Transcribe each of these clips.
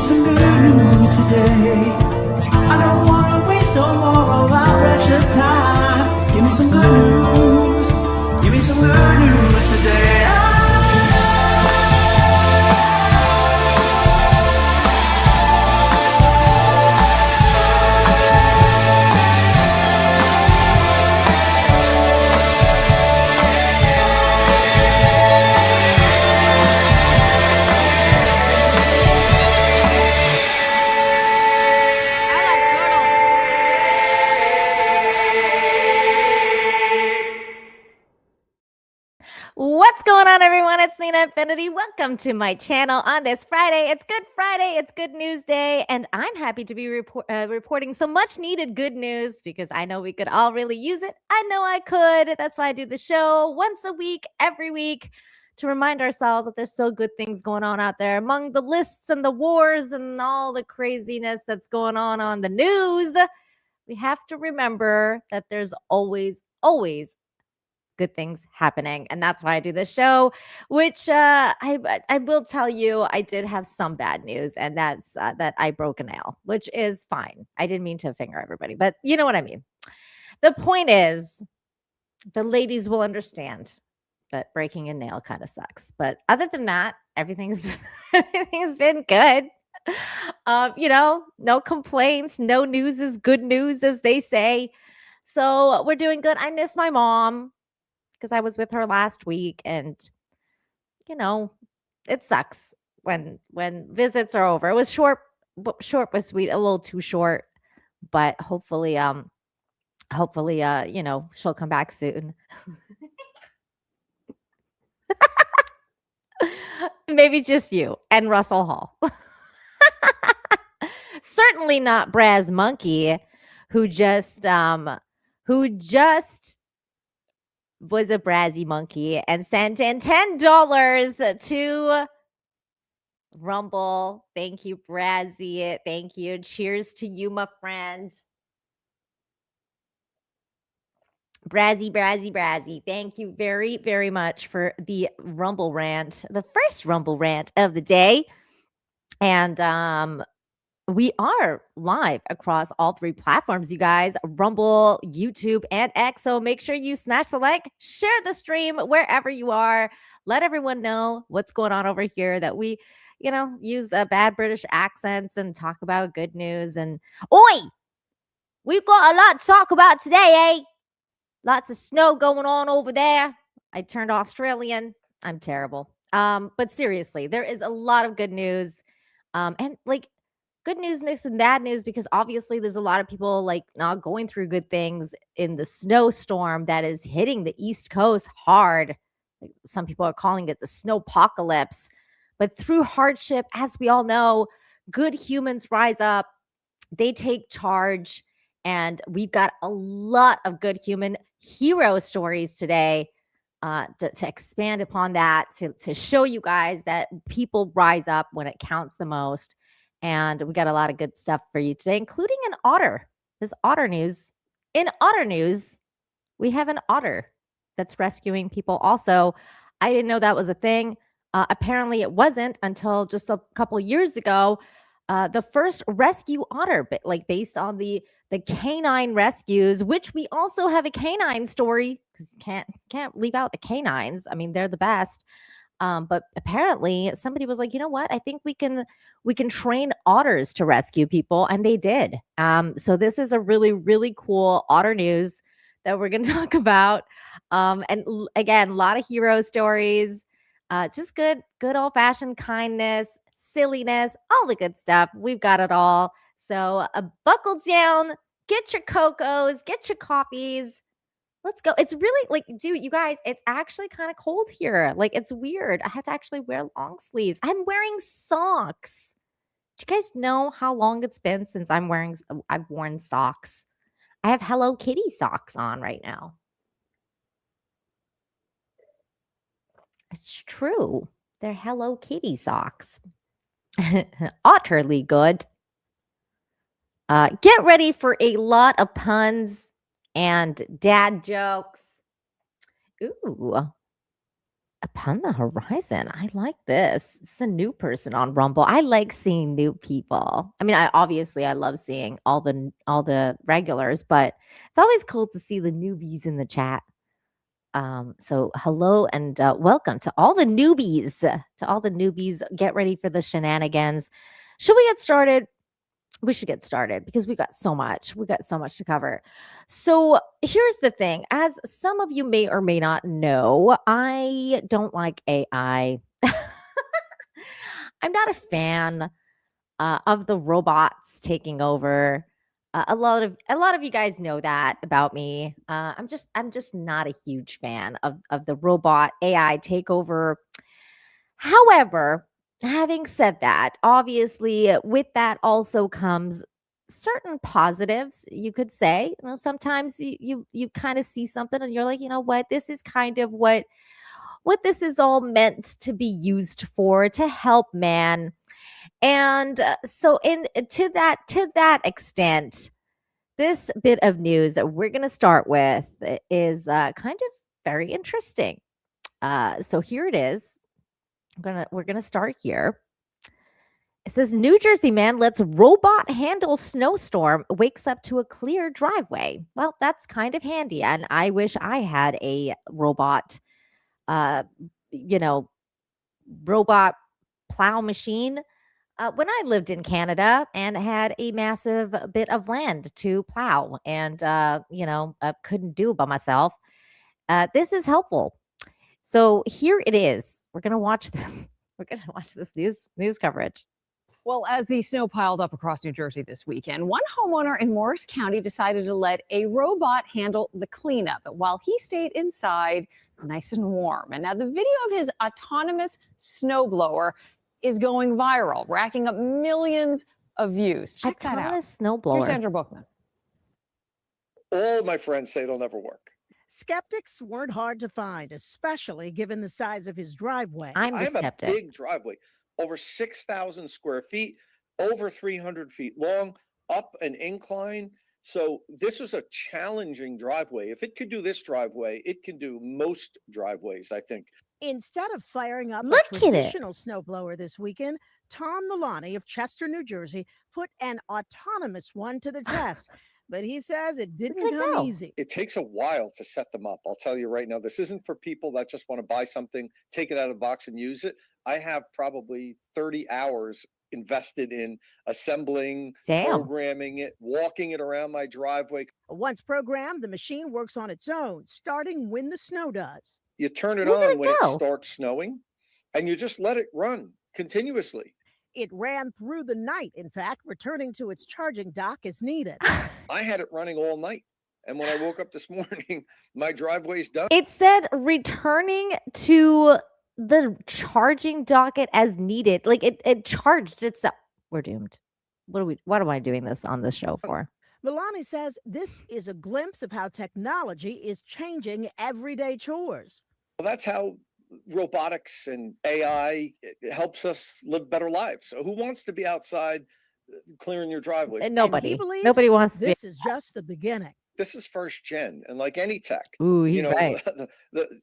some good news today. I don't wanna waste no more of our precious time. Give me some good news. Give me some good news today. What's going on, everyone? It's Nina Infinity. Welcome to my channel on this Friday. It's Good Friday. It's Good News Day. And I'm happy to be reporting some much needed good news because I know we could all really use it. I know I could. That's why I do the show once a week, every week, to remind ourselves that there's still good things going on out there among the lists and the wars and all the craziness that's going on the news. We have to remember that there's always good things happening, and that's why I do this show, which I will tell you, I did have some bad news, and that's that I broke a nail, which is fine. I didn't mean to finger everybody, but you know what I mean. The point is, the ladies will understand that breaking a nail kind of sucks, but other than that, everything's been good. No complaints, no news is good news, as they say. So we're doing good. I miss my mom because I was with her last week, and it sucks when visits are over. It was short but sweet, a little too short, but hopefully she'll come back soon. Maybe just you and Russell Hall. Certainly not Braz Monkey, who just was a Brazzy monkey and sent in $10 to Rumble. Thank you, Brazzy. Thank you. Cheers to you, my friend. Brazzy. Thank you very, very much for the Rumble rant, the first Rumble rant of the day. And we are live across all three platforms, you guys: Rumble, YouTube, and X. So make sure you smash the like, share the stream wherever you are. Let everyone know what's going on over here, that we, use bad British accents and talk about good news. And oi, we've got a lot to talk about today, eh? Lots of snow going on over there. I turned Australian. I'm terrible. But seriously, there is a lot of good news. And good news mixed with bad news, because obviously there's a lot of people not going through good things in the snowstorm that is hitting the East Coast hard. Some people are calling it the snowpocalypse. But through hardship, as we all know, good humans rise up. They take charge. And we've got a lot of good human hero stories today to expand upon that, to show you guys that people rise up when it counts the most. And we got a lot of good stuff for you today, including an otter. This otter news. In otter news, we have an otter that's rescuing people also. I didn't know that was a thing. Apparently it wasn't until just a couple years ago. The first rescue otter, based on the canine rescues, which we also have a canine story, because you can't leave out the canines. I mean, they're the best. But apparently somebody was like, you know what? I think we can train otters to rescue people. And they did. So this is a really, really cool otter news that we're going to talk about. Again, a lot of hero stories, just good old fashioned kindness, silliness, all the good stuff. We've got it all. So buckle down, get your cocos, get your coffees. Let's go. It's really dude, you guys, it's actually kind of cold here. It's weird. I have to actually wear long sleeves. I'm wearing socks. Do you guys know how long it's been since I've worn socks? I have Hello Kitty socks on right now. It's true. They're Hello Kitty socks. Utterly good. Get ready for a lot of puns and dad jokes. Ooh. upon the horizon. I like this. It's a new person on Rumble. I like seeing new people. I mean, I love seeing all the regulars, but it's always cool to see the newbies in the chat. So hello and welcome to all the newbies. To all the newbies, get ready for the shenanigans. Should we get started? We should get started because we got so much. We got so much to cover. So here's the thing. As some of you may or may not know, I don't like AI. I'm not a fan of the robots taking over. A lot of you guys know that about me. I'm just not a huge fan of the robot AI takeover. However, having said that, obviously with that also comes certain positives, you could say. Sometimes you kind of see something and you're like, you know what, this is kind of what this is all meant to be used for, to help man. And so in to that extent, this bit of news that we're going to start with is kind of very interesting. So here it is. We're gonna start here. It says New Jersey man lets robot handle snowstorm, wakes up to a clear driveway. Well, that's kind of handy, and I wish I had a robot, uh, you know, robot plow machine. When I lived in Canada and had a massive bit of land to plow, and couldn't do it by myself, this is helpful. So here it is. We're gonna watch this. We're gonna watch this news coverage. Well, as the snow piled up across New Jersey this weekend, one homeowner in Morris County decided to let a robot handle the cleanup while he stayed inside nice and warm. And now the video of his autonomous snowblower is going viral, racking up millions of views. Check that out. Autonomous snowblower. Here's Sandra Bookman. All my friends say it'll never work. Skeptics weren't hard to find, especially given the size of his driveway. I'm I the have skeptic. a big driveway, over 6,000 square feet, over 300 feet long, up an incline. So this was a challenging driveway. If it could do this driveway, it can do most driveways, I think. Instead of firing up Look a at it. traditional snowblower this weekend, Tom Milani of Chester, New Jersey, put an autonomous one to the test. But he says it didn't at it come go. easy. It takes a while to set them up. I'll tell you right now, this isn't for people that just want to buy something, take it out of the box and use it. I have probably 30 hours invested in assembling, Damn. programming it, walking it around my driveway. Once programmed, the machine works on its own, starting when the snow does. You turn it Look at on it when it go. starts snowing, and you just let it run continuously. It ran through the night, in fact, returning to its charging dock as needed. I had it running all night. And when I woke up this morning, my driveway's done. It said returning to the charging docket as needed. Like it charged itself. We're doomed. What am I doing this on this show for? Milani says this is a glimpse of how technology is changing everyday chores. Well, that's how robotics and AI helps us live better lives. So who wants to be outside clearing your driveway? And nobody. he believes Nobody wants to be. This is just the beginning. This is first gen, and like any tech, Ooh, he's right.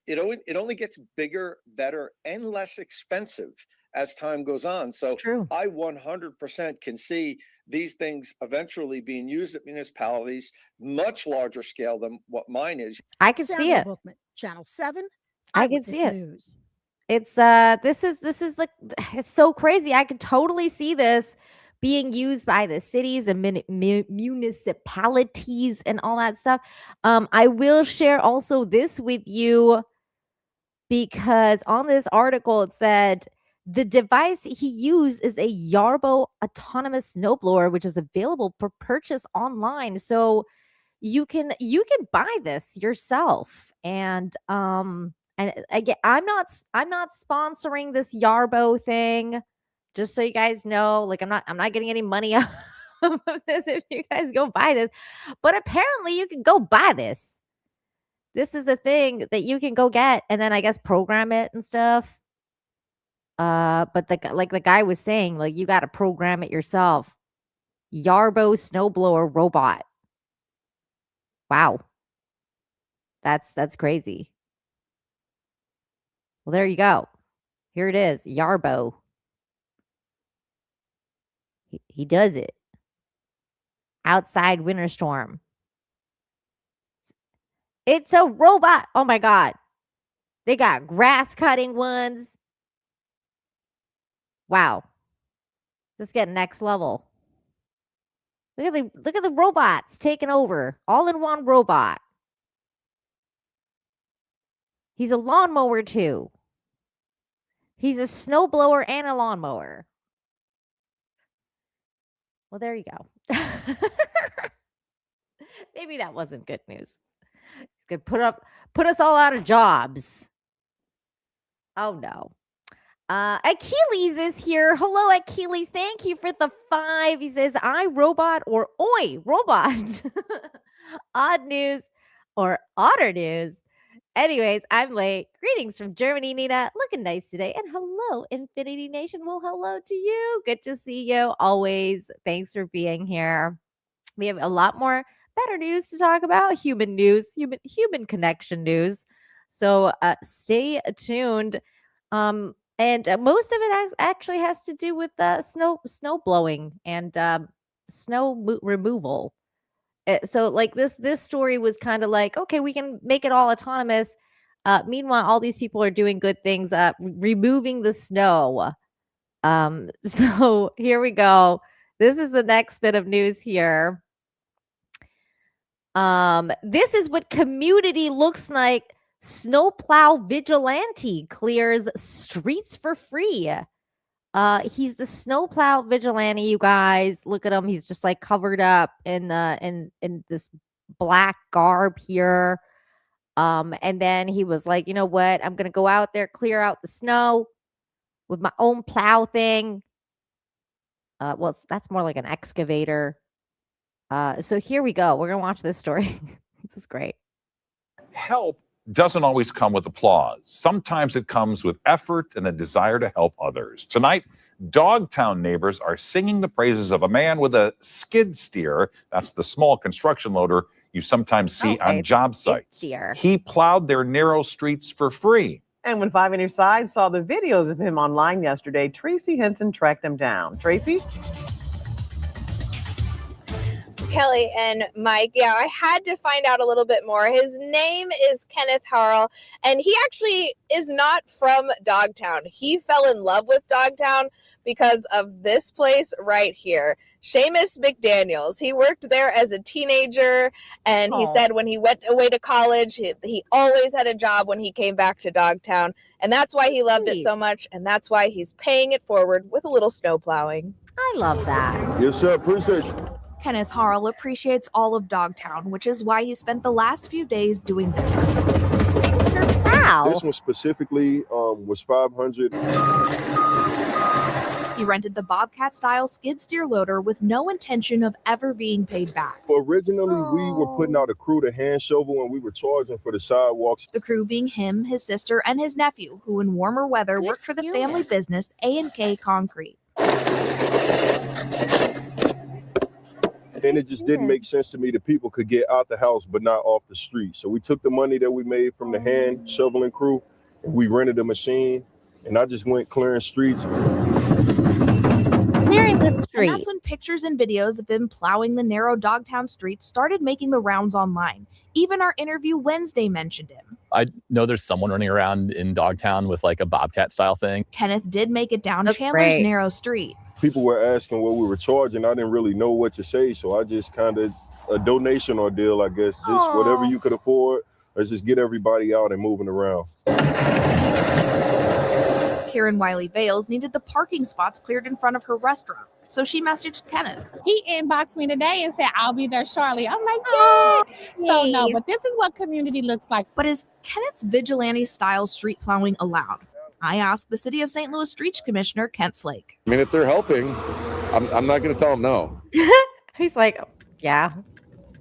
it only gets bigger, better, and less expensive as time goes on. So It's true. I 100% can see these things eventually being used at municipalities, much larger scale than what mine is. I can see Sandra it. Bookman, Channel 7. I can Eyewitness see it. News. It's this is like it's so crazy. I could totally see this being used by the cities and municipalities and all that stuff. I will share also this with you because on this article it said the device he used is a Yarbo autonomous snowblower, which is available for purchase online. So you can buy this yourself. And again, I'm not sponsoring this Yarbo thing. Just so you guys know, like I'm not getting any money out of this if you guys go buy this. But apparently you can go buy this. This is a thing that you can go get and then I guess program it and stuff. But the guy was saying, like you got to program it yourself. Yarbo snowblower robot. Wow. That's crazy. Well, there you go. Here it is, Yarbo. He does it. Outside winter storm. It's a robot. Oh my God. They got grass cutting ones. Wow. This is getting next level. Look at the robots taking over. All in one robot. He's a lawnmower too. He's a snowblower and a lawnmower. Well, there you go. Maybe that wasn't good news. He's gonna put us all out of jobs. Oh no. Achilles is here. Hello, Achilles. Thank you for the 5. He says, I robot or oi robot. Odd news or otter news. Anyways, I'm late. Greetings from Germany, Nina. Looking nice today. And hello, Infinity Nation. Well, hello to you. Good to see you always. Thanks for being here. We have a lot more better news to talk about. Human news, human connection news. So stay tuned. And most of it actually has to do with snow blowing and removal. So like this story was kind of like, okay, we can make it all autonomous. Meanwhile, all these people are doing good things, removing the snow. So here we go. This is the next bit of news here. This is what community looks like. Snowplow vigilante clears streets for free. He's the snowplow vigilante, you guys. Look at him. He's just like covered up in this black garb here. And then he was like, you know what? I'm gonna go out there, clear out the snow with my own plow thing. Well, that's more like an excavator. So here we go. We're gonna watch this story. This is great. Help doesn't always come with applause. Sometimes it comes with effort and a desire to help others. Tonight, Dogtown neighbors are singing the praises of a man with a skid steer. That's the small construction loader you sometimes see on job sites. He plowed their narrow streets for free. And when 5 on Your Side saw the videos of him online yesterday, Tracy Henson tracked him down. Tracy? Kelly and Mike, yeah, I had to find out a little bit more. His name is Kenneth Harrell, and he actually is not from Dogtown. He fell in love with Dogtown because of this place right here, Seamus McDaniels. He worked there as a teenager, and he said when he went away to college, he always had a job when he came back to Dogtown, and that's why he loved it so much, and that's why he's paying it forward with a little snow plowing. I love that. Yes, sir. Appreciate you. Kenneth Harrell appreciates all of Dogtown, which is why he spent the last few days doing this. Wow. This one specifically was $500. He rented the Bobcat-style skid steer loader with no intention of ever being paid back. Originally, we were putting out a crew to hand shovel, and we were charging for the sidewalks. The crew being him, his sister, and his nephew, who in warmer weather worked for the family business A&K Concrete. And it just didn't make sense to me that people could get out the house but not off the street. So we took the money that we made from the hand shoveling crew and we rented a machine, and I just went clearing streets. Clearing the street. And that's when pictures and videos of him plowing the narrow Dogtown streets started making the rounds online. Even our interview Wednesday mentioned him. I know there's someone running around in Dogtown with like a Bobcat style thing. Kenneth did make it down Chandler's narrow street. People were asking what we were charging. I didn't really know what to say, so I just kind of a donation or deal, I guess. Just whatever you could afford. Let's just get everybody out and moving around. Karen Wiley Vales needed the parking spots cleared in front of her restaurant, so she messaged Kenneth. He inboxed me today and said, I'll be there shortly. I'm like, yeah. So no, but this is what community looks like. But is Kenneth's vigilante-style street plowing allowed? I asked the City of St. Louis Street Commissioner Kent Flake. I mean, if they're helping, I'm not going to tell them no. He's like, yeah,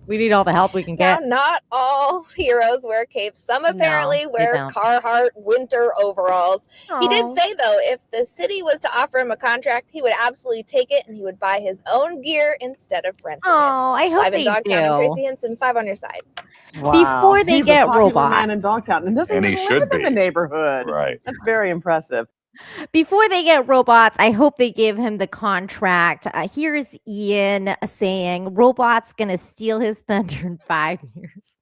we need all the help we can get. Now, not all heroes wear capes. Some apparently wear Carhartt winter overalls. He did say, though, if the city was to offer him a contract, he would absolutely take it, and he would buy his own gear instead of renting it. I hope Live in they Dogtown, do. I'm Tracy Henson, 5 on Your Side. Wow. Before they He's get a popular robots. man in Dogtown and doesn't And he even should live in the be. neighborhood. Right. That's very impressive. Before they get robots, I hope they give him the contract. Here's Ian saying robot's gonna steal his thunder in 5 years.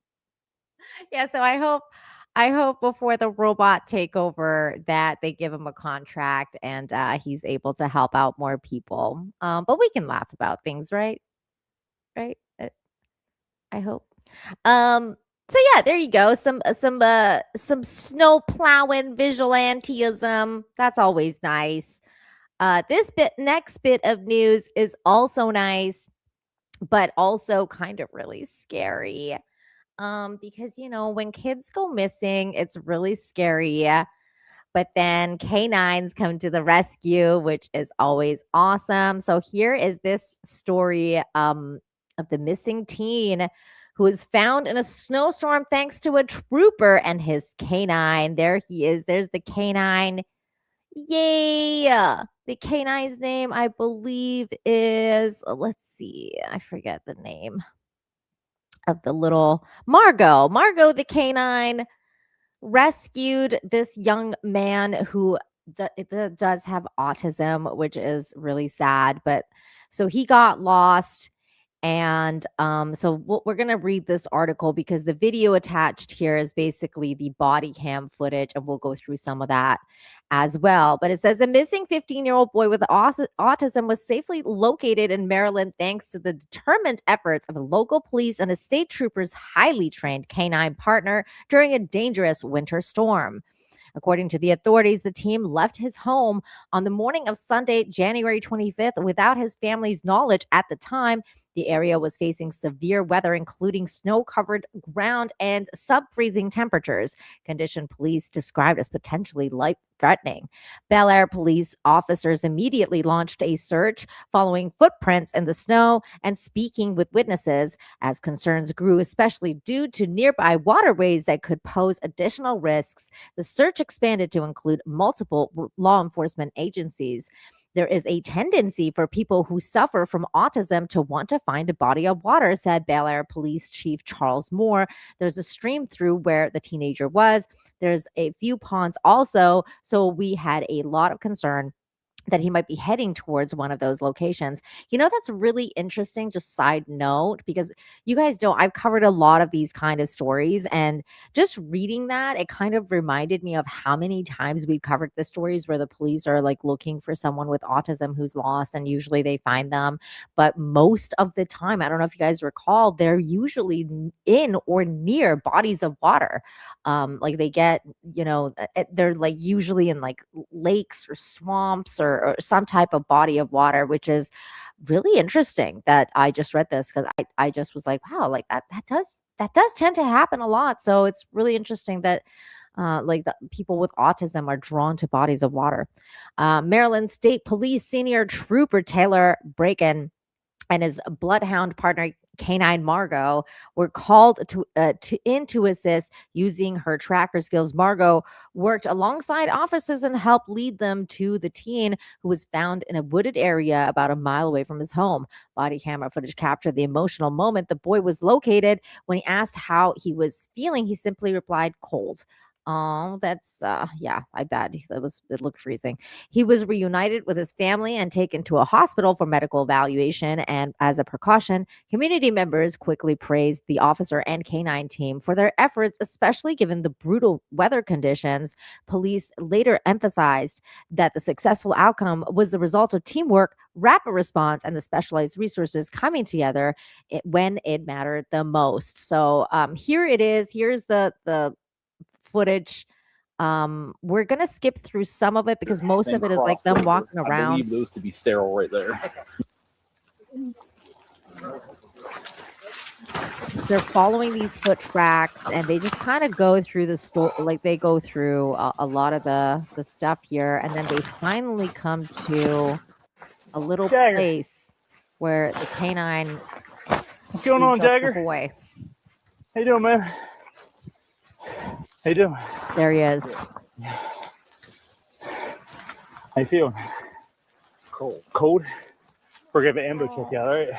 Yeah, so I hope before the robot takeover that they give him a contract and he's able to help out more people. But we can laugh about things, right? Right? I hope. So yeah, there you go. Some snow plowing vigilantism. That's always nice. This next bit of news is also nice, but also kind of really scary. Because when kids go missing, it's really scary. But then canines come to the rescue, which is always awesome. So here is this story of the missing teen who was found in a snowstorm thanks to a trooper and his canine. There he is. There's the canine. Yay! The canine's name, I believe, is let's see, I forget the name of the little Margot. Margot the canine rescued this young man who does have autism, which is really sad. But so he got lost. And so we're going to read this article because the video attached here is basically the body cam footage, and we'll go through some of that as well. But it says a missing 15-year-old boy with autism was safely located in Maryland thanks to the determined efforts of the local police and a state trooper's highly trained canine partner during a dangerous winter storm. According to the authorities, the team left his home on the morning of Sunday, January 25th, without his family's knowledge at the time. The area was facing severe weather, including snow-covered ground and sub-freezing temperatures, condition police described as potentially life-threatening. Bel Air police officers immediately launched a search following footprints in the snow and speaking with witnesses as concerns grew, especially due to nearby waterways that could pose additional risks. The search expanded to include multiple law enforcement agencies. There is a tendency for people who suffer from autism to want to find a body of water, said Bel Air Police Chief Charles Moore. There's a stream through where the teenager was. There's a few ponds also. So we had a lot of concern that he might be heading towards one of those locations. That's really interesting, just side note, because you guys know I've covered a lot of these kind of stories, and just reading that, it kind of reminded me of how many times we've covered the stories where the police are like looking for someone with autism who's lost, and usually they find them. But most of the time, I don't know if you guys recall, they're usually in or near bodies of water. Like they get, they're like usually in like lakes or swamps or some type of body of water, which is really interesting that I just read this because I just was like, wow, like that does tend to happen a lot. So it's really interesting that like the people with autism are drawn to bodies of water. Maryland State Police Senior Trooper Taylor Braken and his bloodhound partner Canine Margot were called to assist using her tracker skills. Margot worked alongside officers and helped lead them to the teen who was found in a wooded area about a mile away from his home. Body camera footage captured the emotional moment the boy was located. When he asked how he was feeling, he simply replied, "Cold." Oh, that's yeah, I bet it looked freezing. He was reunited with his family and taken to a hospital for medical evaluation. And as a precaution, community members quickly praised the officer and canine team for their efforts, especially given the brutal weather conditions. Police later emphasized that the successful outcome was the result of teamwork, rapid response, and the specialized resources coming together when it mattered the most. So here it is. Here's the footage. We're gonna skip through some of it because most of it is like them walking around. I believe those to be sterile right there. They're following these foot tracks and they just kind of go through the store, like they go through a lot of the stuff here, and then they finally come to a little place where the canine. What's going on, Jagger? Boy. How you doing, man? How you doing? There he is. How you feeling? Cold. Cold? We're gonna have an ambush check you out, all right?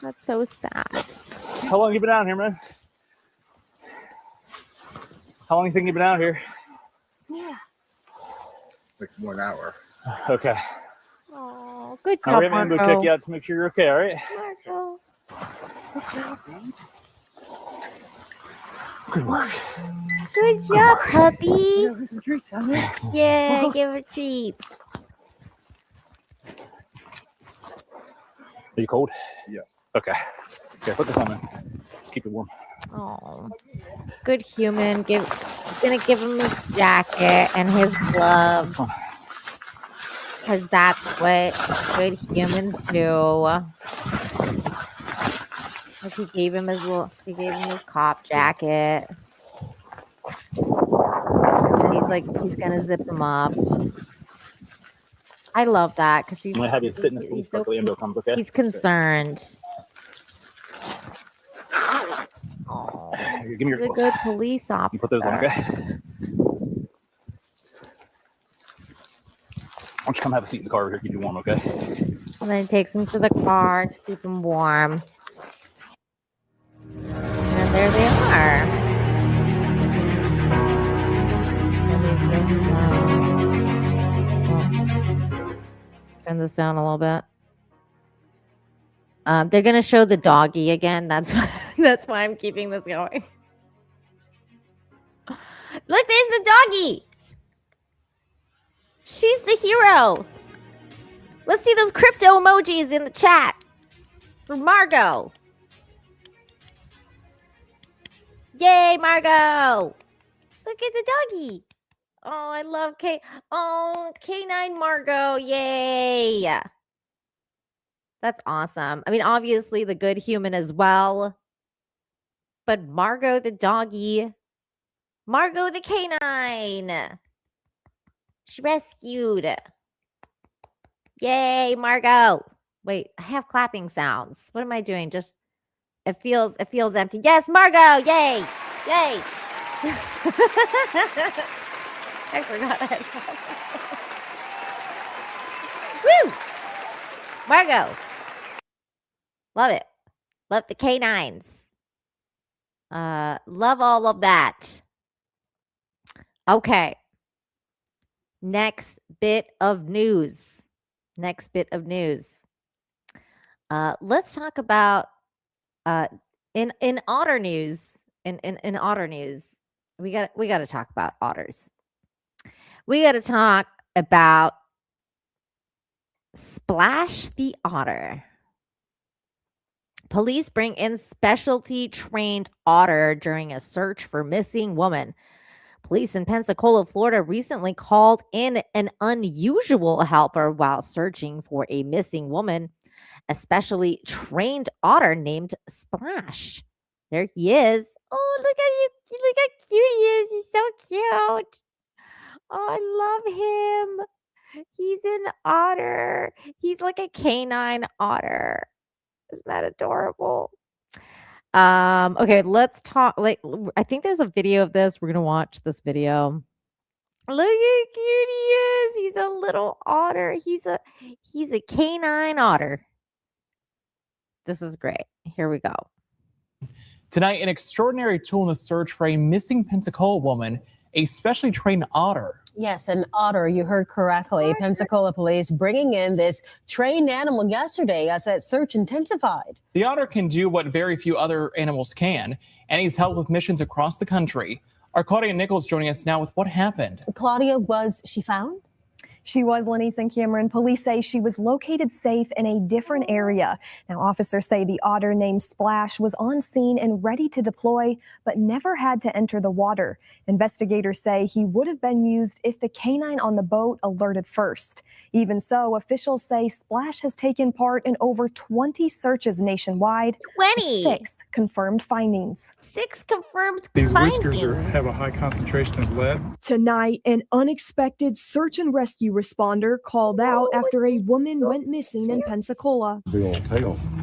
That's so sad. How long you been down here, man? How long do you think you've been out here? Yeah. Like 1 hour. Okay. Oh, good Now job, we're going to Marco. check you out to make sure you're okay, all right? Marco. Good work. Good job, puppy. Some treats, huh? Yeah, give her a treat. Are you cold? Yeah. Okay. Okay, put this on then. Let's keep it warm. Oh, good human. Gonna give him his jacket and his gloves, because that's what good humans do. Like he gave him his cop jacket. And he's gonna zip him up. I love that because I'm going to have you sit in this police car till the ambulance comes, okay? he's concerned. Oh, Here, give me your he's a clothes. good police officer. You put those on, okay? Why don't you come have a seat in the car over here, keep you warm, okay? And then he takes him to the car to keep him warm. And there they are. Turn this down a little bit. They're gonna show the doggy again. That's why I'm keeping this going. Look, there's the doggy. She's the hero. Let's see those crypto emojis in the chat for Margot. Yay, Margot. Look at the doggy. Oh, I love K. Oh, K9 Margot. Yay. That's awesome. I mean, obviously the good human as well. But Margot the doggy. Margot the canine. She rescued. Yay, Margot. Wait, I have clapping sounds. What am I doing? Just it feels empty. Yes, Margot. Yay. Yay. I forgot I had Woo! Margot. Love it. Love the canines. Love all of that. Okay. Next bit of news. Let's talk about in otter news. In otter news, we got to talk about otters. We got to talk about Splash the otter. Police bring in specialty trained otter during a search for missing woman. Police in Pensacola, Florida recently called in an unusual helper while searching for a missing woman, a specially trained otter named Splash. There he is. Oh, look at you. Look how cute he is. He's so cute. Oh, I love him. He's an otter. He's like a canine otter. Isn't that adorable? Okay, let's talk. Like, I think there's a video of this. We're gonna watch this video. Look how cute he is. He's a little otter. He's a canine otter. This is great. Here we go. Tonight, an extraordinary tool in the search for a missing Pensacola woman, a specially trained otter. Yes, an otter, you heard correctly. Pensacola police bringing in this trained animal yesterday as that search intensified. The otter can do what very few other animals can, and he's helped with missions across the country. Our Claudia Nichols joining us now with what happened. Claudia, was she found? She was, Lenise and Cameron. Police say she was located safe in a different area. Now, officers say the otter named Splash was on scene and ready to deploy, but never had to enter the water. Investigators say he would have been used if the canine on the boat alerted first. Even so, officials say Splash has taken part in over 20 searches nationwide. 20? 6 confirmed findings. 6 confirmed These findings. whiskers have a high concentration of lead. Tonight, an unexpected search and rescue responder called out after a woman went missing in Pensacola.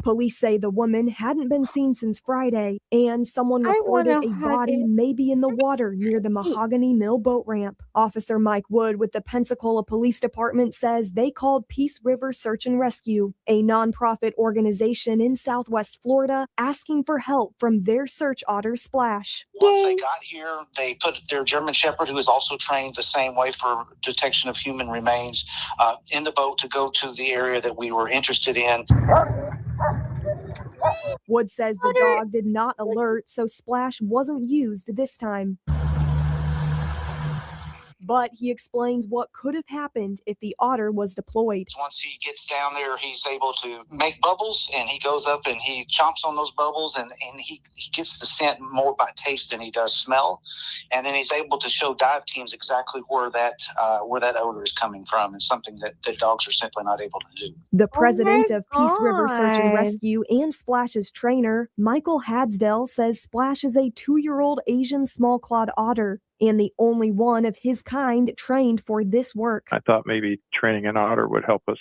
Police say the woman hadn't been seen since Friday, and someone reported a body may be in the water near the Mahogany Mill boat ramp. Officer Mike Wood with the Pensacola Police Department says says they called Peace River Search and Rescue, a nonprofit organization in Southwest Florida, asking for help from their search otter Splash. Once they got here, they put their German Shepherd, who is also trained the same way for detection of human remains, in the boat to go to the area that we were interested in. Wood says the dog did not alert, so Splash wasn't used this time. But he explains what could have happened if the otter was deployed. Once he gets down there, he's able to make bubbles, and he goes up and he chomps on those bubbles, and he gets the scent more by taste than he does smell. And then he's able to show dive teams exactly where that odor is coming from, and something that dogs are simply not able to do. The president of Peace River Search and Rescue and Splash's trainer, Michael Hadsdell, says Splash is a 2-year-old Asian small-clawed otter and the only one of his kind trained for this work. I thought maybe training an otter would help us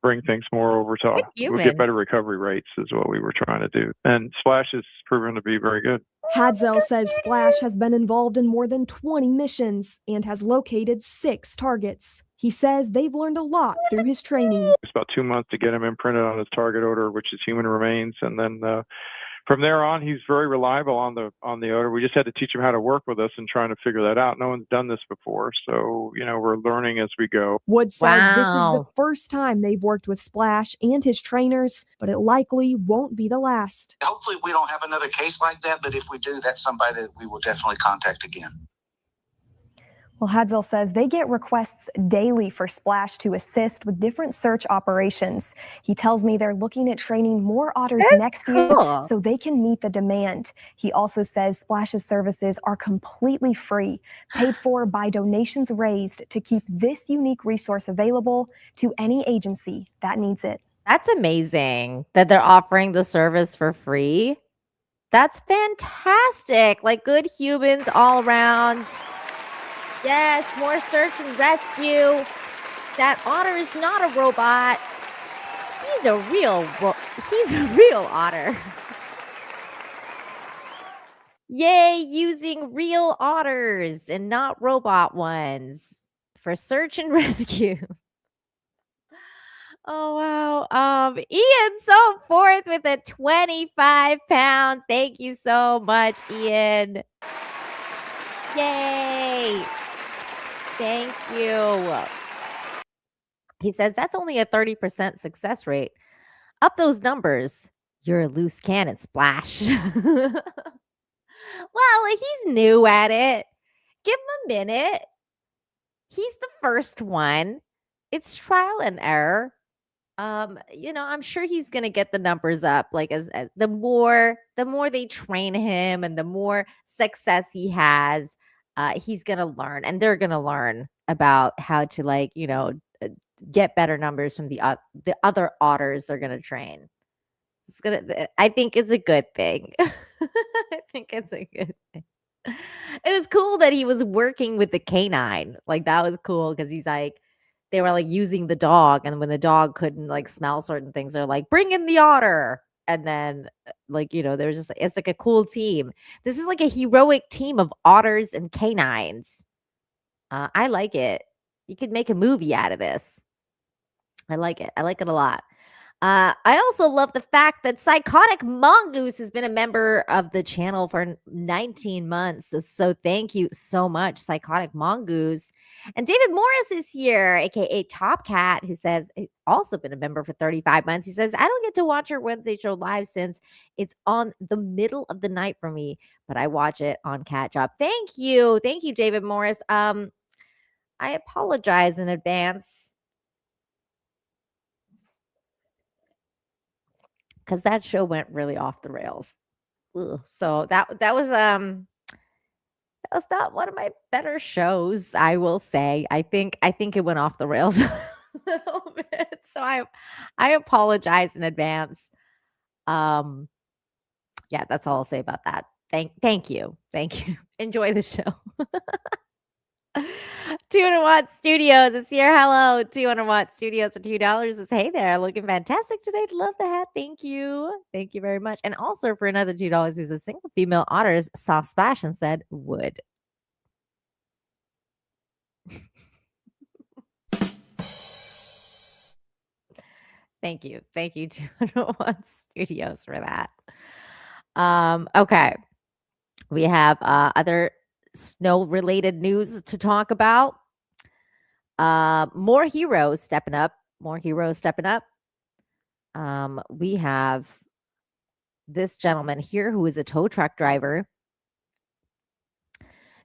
bring things more over to we'll get better recovery rates is what we were trying to do. And Splash has proven to be very good. Hadsdell says Splash has been involved in more than 20 missions and has located 6 targets. He says they've learned a lot through his training. It's about 2 months to get him imprinted on his target odor, which is human remains, and then from there on, he's very reliable on the odor. We just had to teach him how to work with us and trying to figure that out. No one's done this before, so we're learning as we go. Wood says this is the first time they've worked with Splash and his trainers, but it likely won't be the last. Hopefully we don't have another case like that, but if we do, that's somebody that we will definitely contact again. Well, Hadsdell says they get requests daily for Splash to assist with different search operations. He tells me they're looking at training more otters next year so they can meet the demand. He also says Splash's services are completely free, paid for by donations raised to keep this unique resource available to any agency that needs it. That's amazing that they're offering the service for free. That's fantastic. Like, good humans all around. Yes, more search and rescue. That otter is not a robot. He's a real otter. Yay, using real otters and not robot ones for search and rescue. Oh, wow. Ian so forth with a 25 pounds. Thank you so much, Ian. Yay. Thank you. He says that's only a 30% success rate. Up those numbers. You're a loose cannon, Splash. Well, he's new at it. Give him a minute. He's the first one. It's trial and error. I'm sure he's gonna get the numbers up. Like as the more they train him and the more success he has, he's gonna learn, and they're gonna learn about how to get better numbers from the other otters they're gonna train. I think it's a good thing. I think it's a good thing. It was cool that he was working with the canine. Like, that was cool because they were using the dog, and when the dog couldn't smell certain things, they're like, bring in the otter. And then they're just, it's like a cool team. This is like a heroic team of otters and canines. I like it. You could make a movie out of this. I like it. I like it a lot. I also love the fact that Psychotic Mongoose has been a member of the channel for 19 months. So thank you so much, Psychotic Mongoose. And David Morris is here, aka Top Cat, who says he's also been a member for 35 months. He says, I don't get to watch your Wednesday show live since it's on the middle of the night for me, but I watch it on Catch Up. Thank you. Thank you, David Morris. I apologize in advance, because that show went really off the rails. Ugh. So that was not one of my better shows, I will say. I think it went off the rails a little bit. So I apologize in advance. Yeah, that's all I'll say about that. Thank you. Thank you. Enjoy the show. 200 Watt Studios. It's here. Hello. 200 Watt Studios for $2. It's hey there. Looking fantastic today. Love the hat. Thank you. Thank you very much. And also for another $2 is a single female otters saw Splash and said would. Thank you. Thank you, 201 Studios, for that. Okay. We have other snow-related news to talk about. More heroes stepping up. More heroes stepping up. We have this gentleman here who is a tow truck driver.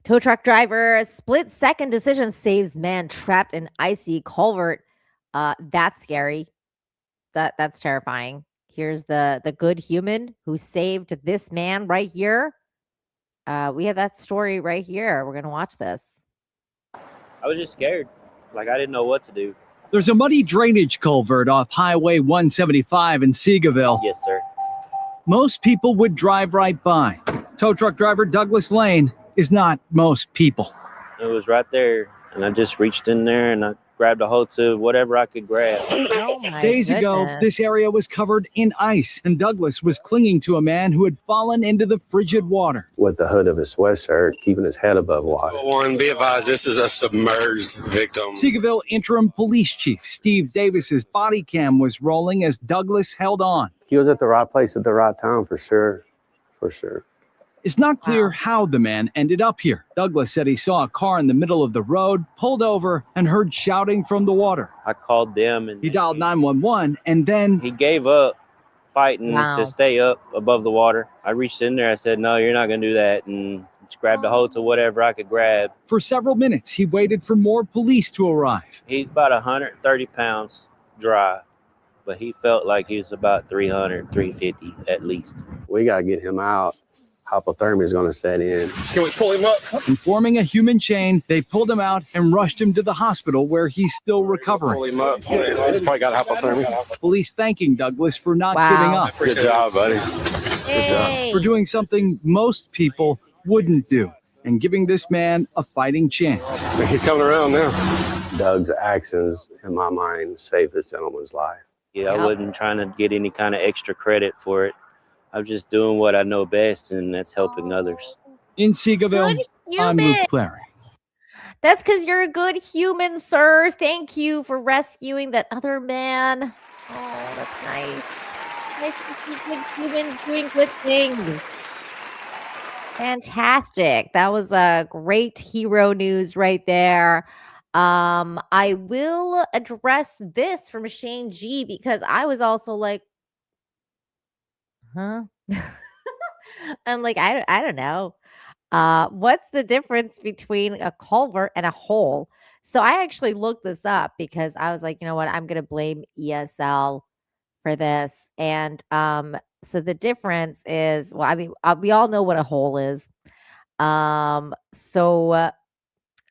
Tow truck driver, split-second decision saves man trapped in icy culvert. That's scary. That's terrifying. Here's the good human who saved this man right here. We have that story right here. We're gonna watch this. I was just scared. Like, I didn't know what to do. There's a muddy drainage culvert off Highway 175 in Seagoville. Yes, sir. Most people would drive right by. Tow truck driver Douglas Lane is not most people. It was right there, and I just reached in there and I grabbed a hold to whatever I could grab. Days ago, this area was covered in ice, and Douglas was clinging to a man who had fallen into the frigid water. With the hood of his sweatshirt, keeping his head above water. One, be advised, this is a submerged victim. Seagoville Interim Police Chief Steve Davis's body cam was rolling as Douglas held on. He was at the right place at the right time, for sure. For sure. It's not clear how the man ended up here. Douglas said he saw a car in the middle of the road, pulled over, and heard shouting from the water. I called them and he dialed 911, and then he gave up fighting to stay up above the water. I reached in there, I said, no, you're not going to do that, and just grabbed a hold to whatever I could grab. For several minutes, he waited for more police to arrive. He's about 130 pounds dry, but he felt like he was about 300, 350 at least. We got to get him out. Hypothermia is going to set in. Can we pull him up? And forming a human chain, they pulled him out and rushed him to the hospital where he's still recovering. Pull him up. He's probably got hypothermia. Police thanking Douglas for not giving up. Good job, buddy. Good job. For doing something most people wouldn't do and giving this man a fighting chance. He's coming around now. Doug's actions, in my mind, saved this gentleman's life. Yeah, I wasn't trying to get any kind of extra credit for it. I'm just doing what I know best, and that's helping others. In Seagoville, I'm Luke Clary. That's because you're a good human, sir. Thank you for rescuing that other man. Oh, that's nice. Nice to see good humans doing good things. Fantastic. That was a great hero news right there. I will address this from Shane G because I was also like, huh? I'm like, I don't know. What's the difference between a culvert and a hole? So I actually looked this up because I was like, you know what? I'm going to blame ESL for this. And so the difference is, well, I mean, we all know what a hole is. So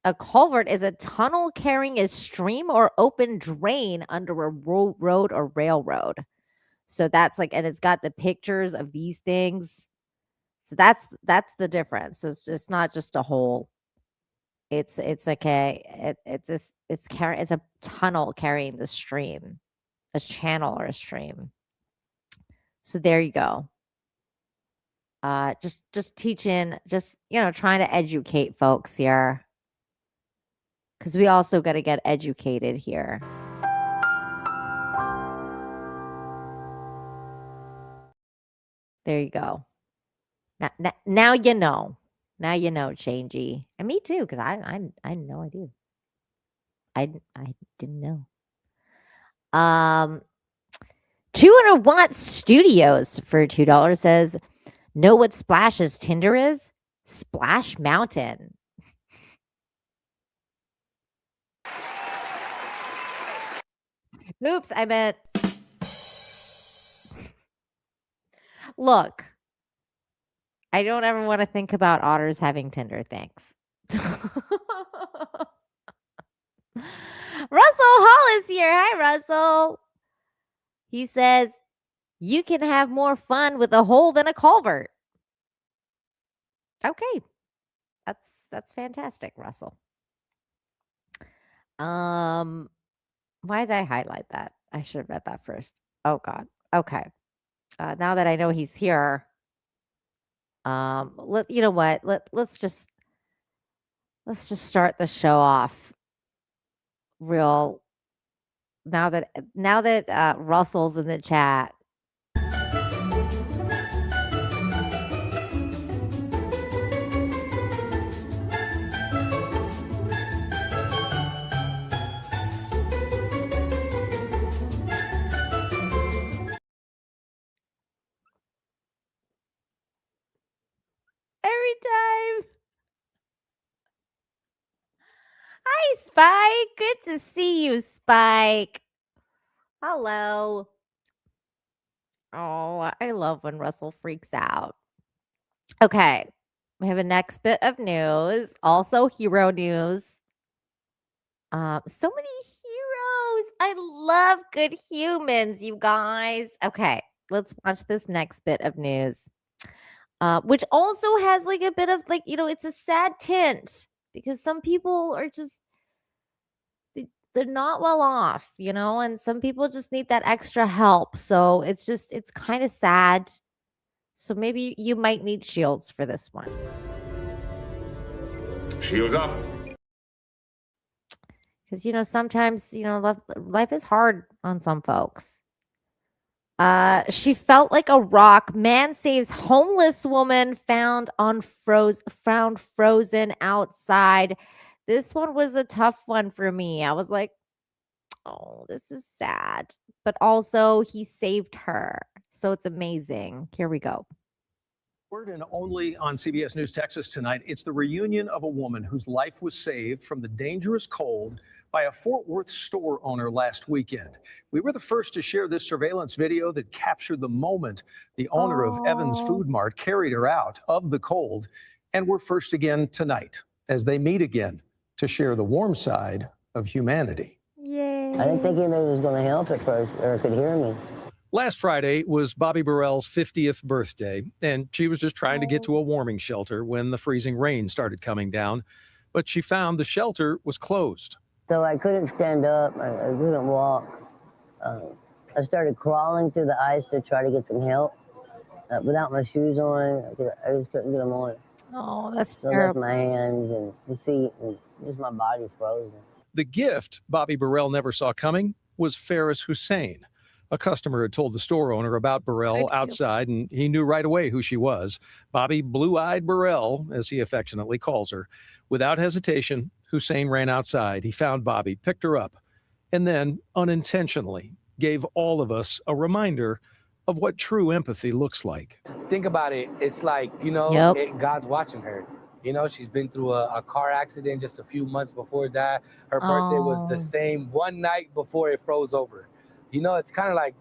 a culvert is a tunnel carrying a stream or open drain under a road or railroad. So that's like, and it's got the pictures of these things. So that's the difference. So it's not just a hole. It's okay. It's a tunnel carrying the stream, a channel or a stream. So there you go. Just teaching, just trying to educate folks here, because we also got to get educated here. There you go. Now you know. Now you know, Changey. And me too, because I had no idea. I didn't know. 200-watt Studios for $2 says, know what Splash's Tinder is? Splash Mountain. Oops, I meant. Look, I don't ever want to think about otters having Tinder. Thanks. Russell Hall is here. Hi, Russell. He says, you can have more fun with a hole than a culvert. Okay. That's fantastic, Russell. Why did I highlight that? I should have read that first. Oh, God. Okay. Now that I know he's here, you know what? Let's just start the show off real Now that Russell's in the chat. Every time. Hi, Spike. Good to see you, Spike. Hello. Oh, I love when Russell freaks out. Okay. We have a next bit of news. Also hero news. So many heroes. I love good humans, you guys. Okay, let's watch this next bit of news. Which also has like a bit of like, it's a sad tint because some people are just they're not well off, and some people just need that extra help. So it's kind of sad. So maybe you might need shields for this one. Shields up. Because, sometimes, life is hard on some folks. She felt like a rock. Man saves homeless woman found frozen outside. This one was a tough one for me. I was like, oh, this is sad. But also, he saved her. So it's amazing. Here we go. Word and only on CBS News Texas tonight, it's the reunion of a woman whose life was saved from the dangerous cold by a Fort Worth store owner last weekend. We were the first to share this surveillance video that captured the moment the owner of Evans Food Mart carried her out of the cold. And we're first again tonight as they meet again to share the warm side of humanity. Yay. I didn't think anybody was going to help at first or could hear me. Last Friday was Bobby Burrell's 50th birthday, and she was just trying to get to a warming shelter when the freezing rain started coming down. But she found the shelter was closed. So I couldn't stand up. I couldn't walk. I started crawling through the ice to try to get some help. Without my shoes on, I just couldn't get them on. Oh, that's so terrible. I left my hands and the feet, and just my body frozen. The gift Bobby Burrell never saw coming was Ferris Hussein. A customer had told the store owner about Burrell outside, and he knew right away who she was. Bobby Blue-Eyed Burrell, as he affectionately calls her. Without hesitation, Hussein ran outside. He found Bobby, picked her up, and then unintentionally gave all of us a reminder of what true empathy looks like. Think about it. It's like, God's watching her. She's been through a car accident just a few months before that. Her birthday was the same one night before it froze over. It's kind of like,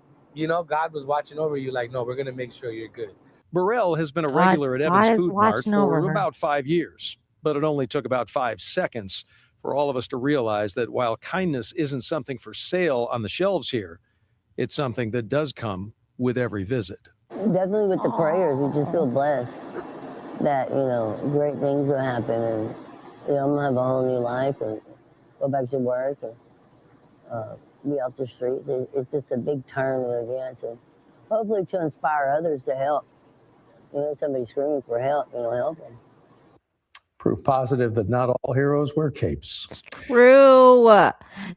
God was watching over you like, no, we're going to make sure you're good. Burrell has been a regular at Evans Food Mart watching over for her. about 5 years, but it only took about 5 seconds for all of us to realize that while kindness isn't something for sale on the shelves here, it's something that does come with every visit. Definitely with the prayers, we just feel blessed that, great things will happen, and, I'm going to have a whole new life and go back to work and be off the streets. It's just a big turn of events, and hopefully to inspire others to help. Somebody screaming for help, help them. Proof positive that not all heroes wear capes. True.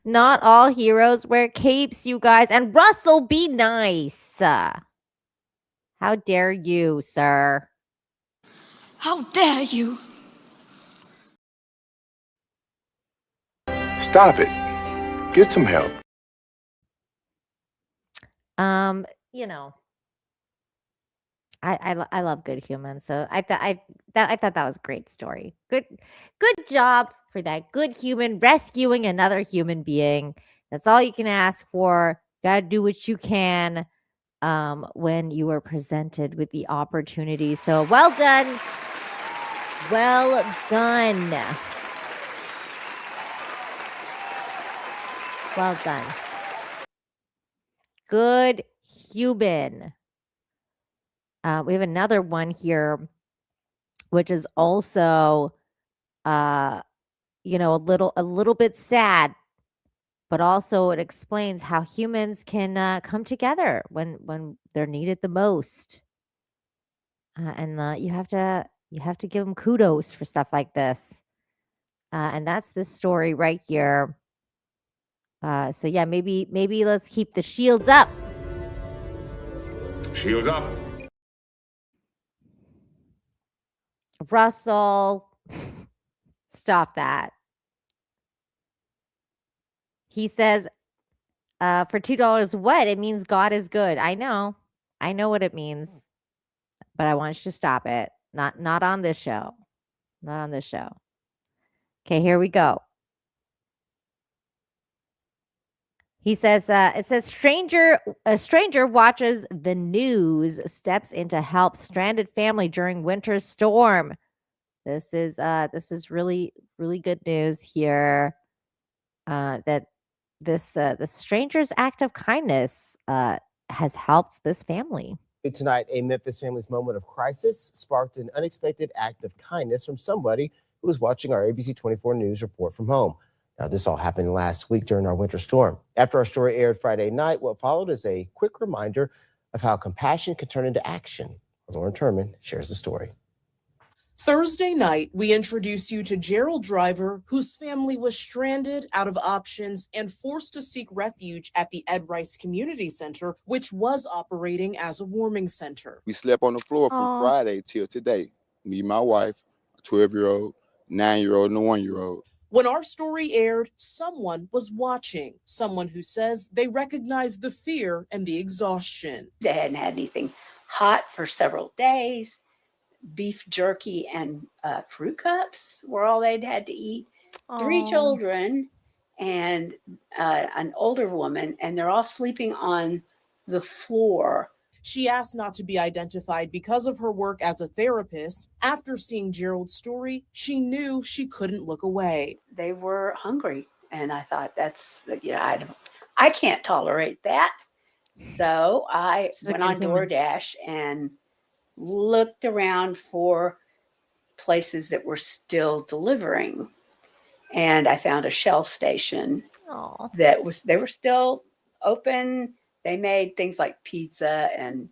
Not all heroes wear capes, you guys. And Russell, be nice. How dare you, sir? How dare you? Stop it. Get some help. I love good humans, so I thought that was a great story. Good job for that good human rescuing another human being. That's all you can ask for. Gotta do what you can when you are presented with the opportunity. So well done. Well done. Well done. Good human. We have another one here, which is also, a little bit sad, but also it explains how humans can come together when they're needed the most. And you have to give them kudos for stuff like this. And that's this story right here. So yeah, maybe let's keep the shields up. Shields up. Russell, stop that. He says, for $2, what? It means God is good. I know what it means, but I want you to stop it. Not on this show. Not on this show. Okay, here we go. He says, it says a stranger watches the news, steps in to help stranded family during winter storm. This is really, really good news here. That the stranger's act of kindness has helped this family. Tonight, a Memphis family's moment of crisis sparked an unexpected act of kindness from somebody who was watching our ABC 24 News report from home. Now, this all happened last week during our winter storm. After our story aired Friday night, what followed is a quick reminder of how compassion can turn into action. Lauren Turman shares the story. Thursday night, we introduce you to Gerald Driver, whose family was stranded, out of options, and forced to seek refuge at the Ed Rice Community Center, which was operating as a warming center. We slept on the floor from Friday till today. Me, my wife, a 12-year-old, 9-year-old, and a 1-year-old. When our story aired, someone was watching, someone who says they recognized the fear and the exhaustion. They hadn't had anything hot for several days. Beef jerky and fruit cups were all they'd had to eat. 3 children and an older woman, and they're all sleeping on the floor. She asked not to be identified because of her work as a therapist. After seeing Gerald's story, she knew she couldn't look away. They were hungry, and I thought, I can't tolerate that. So I went on DoorDash and looked around for places that were still delivering. And I found a Shell station they were still open. They made things like pizza and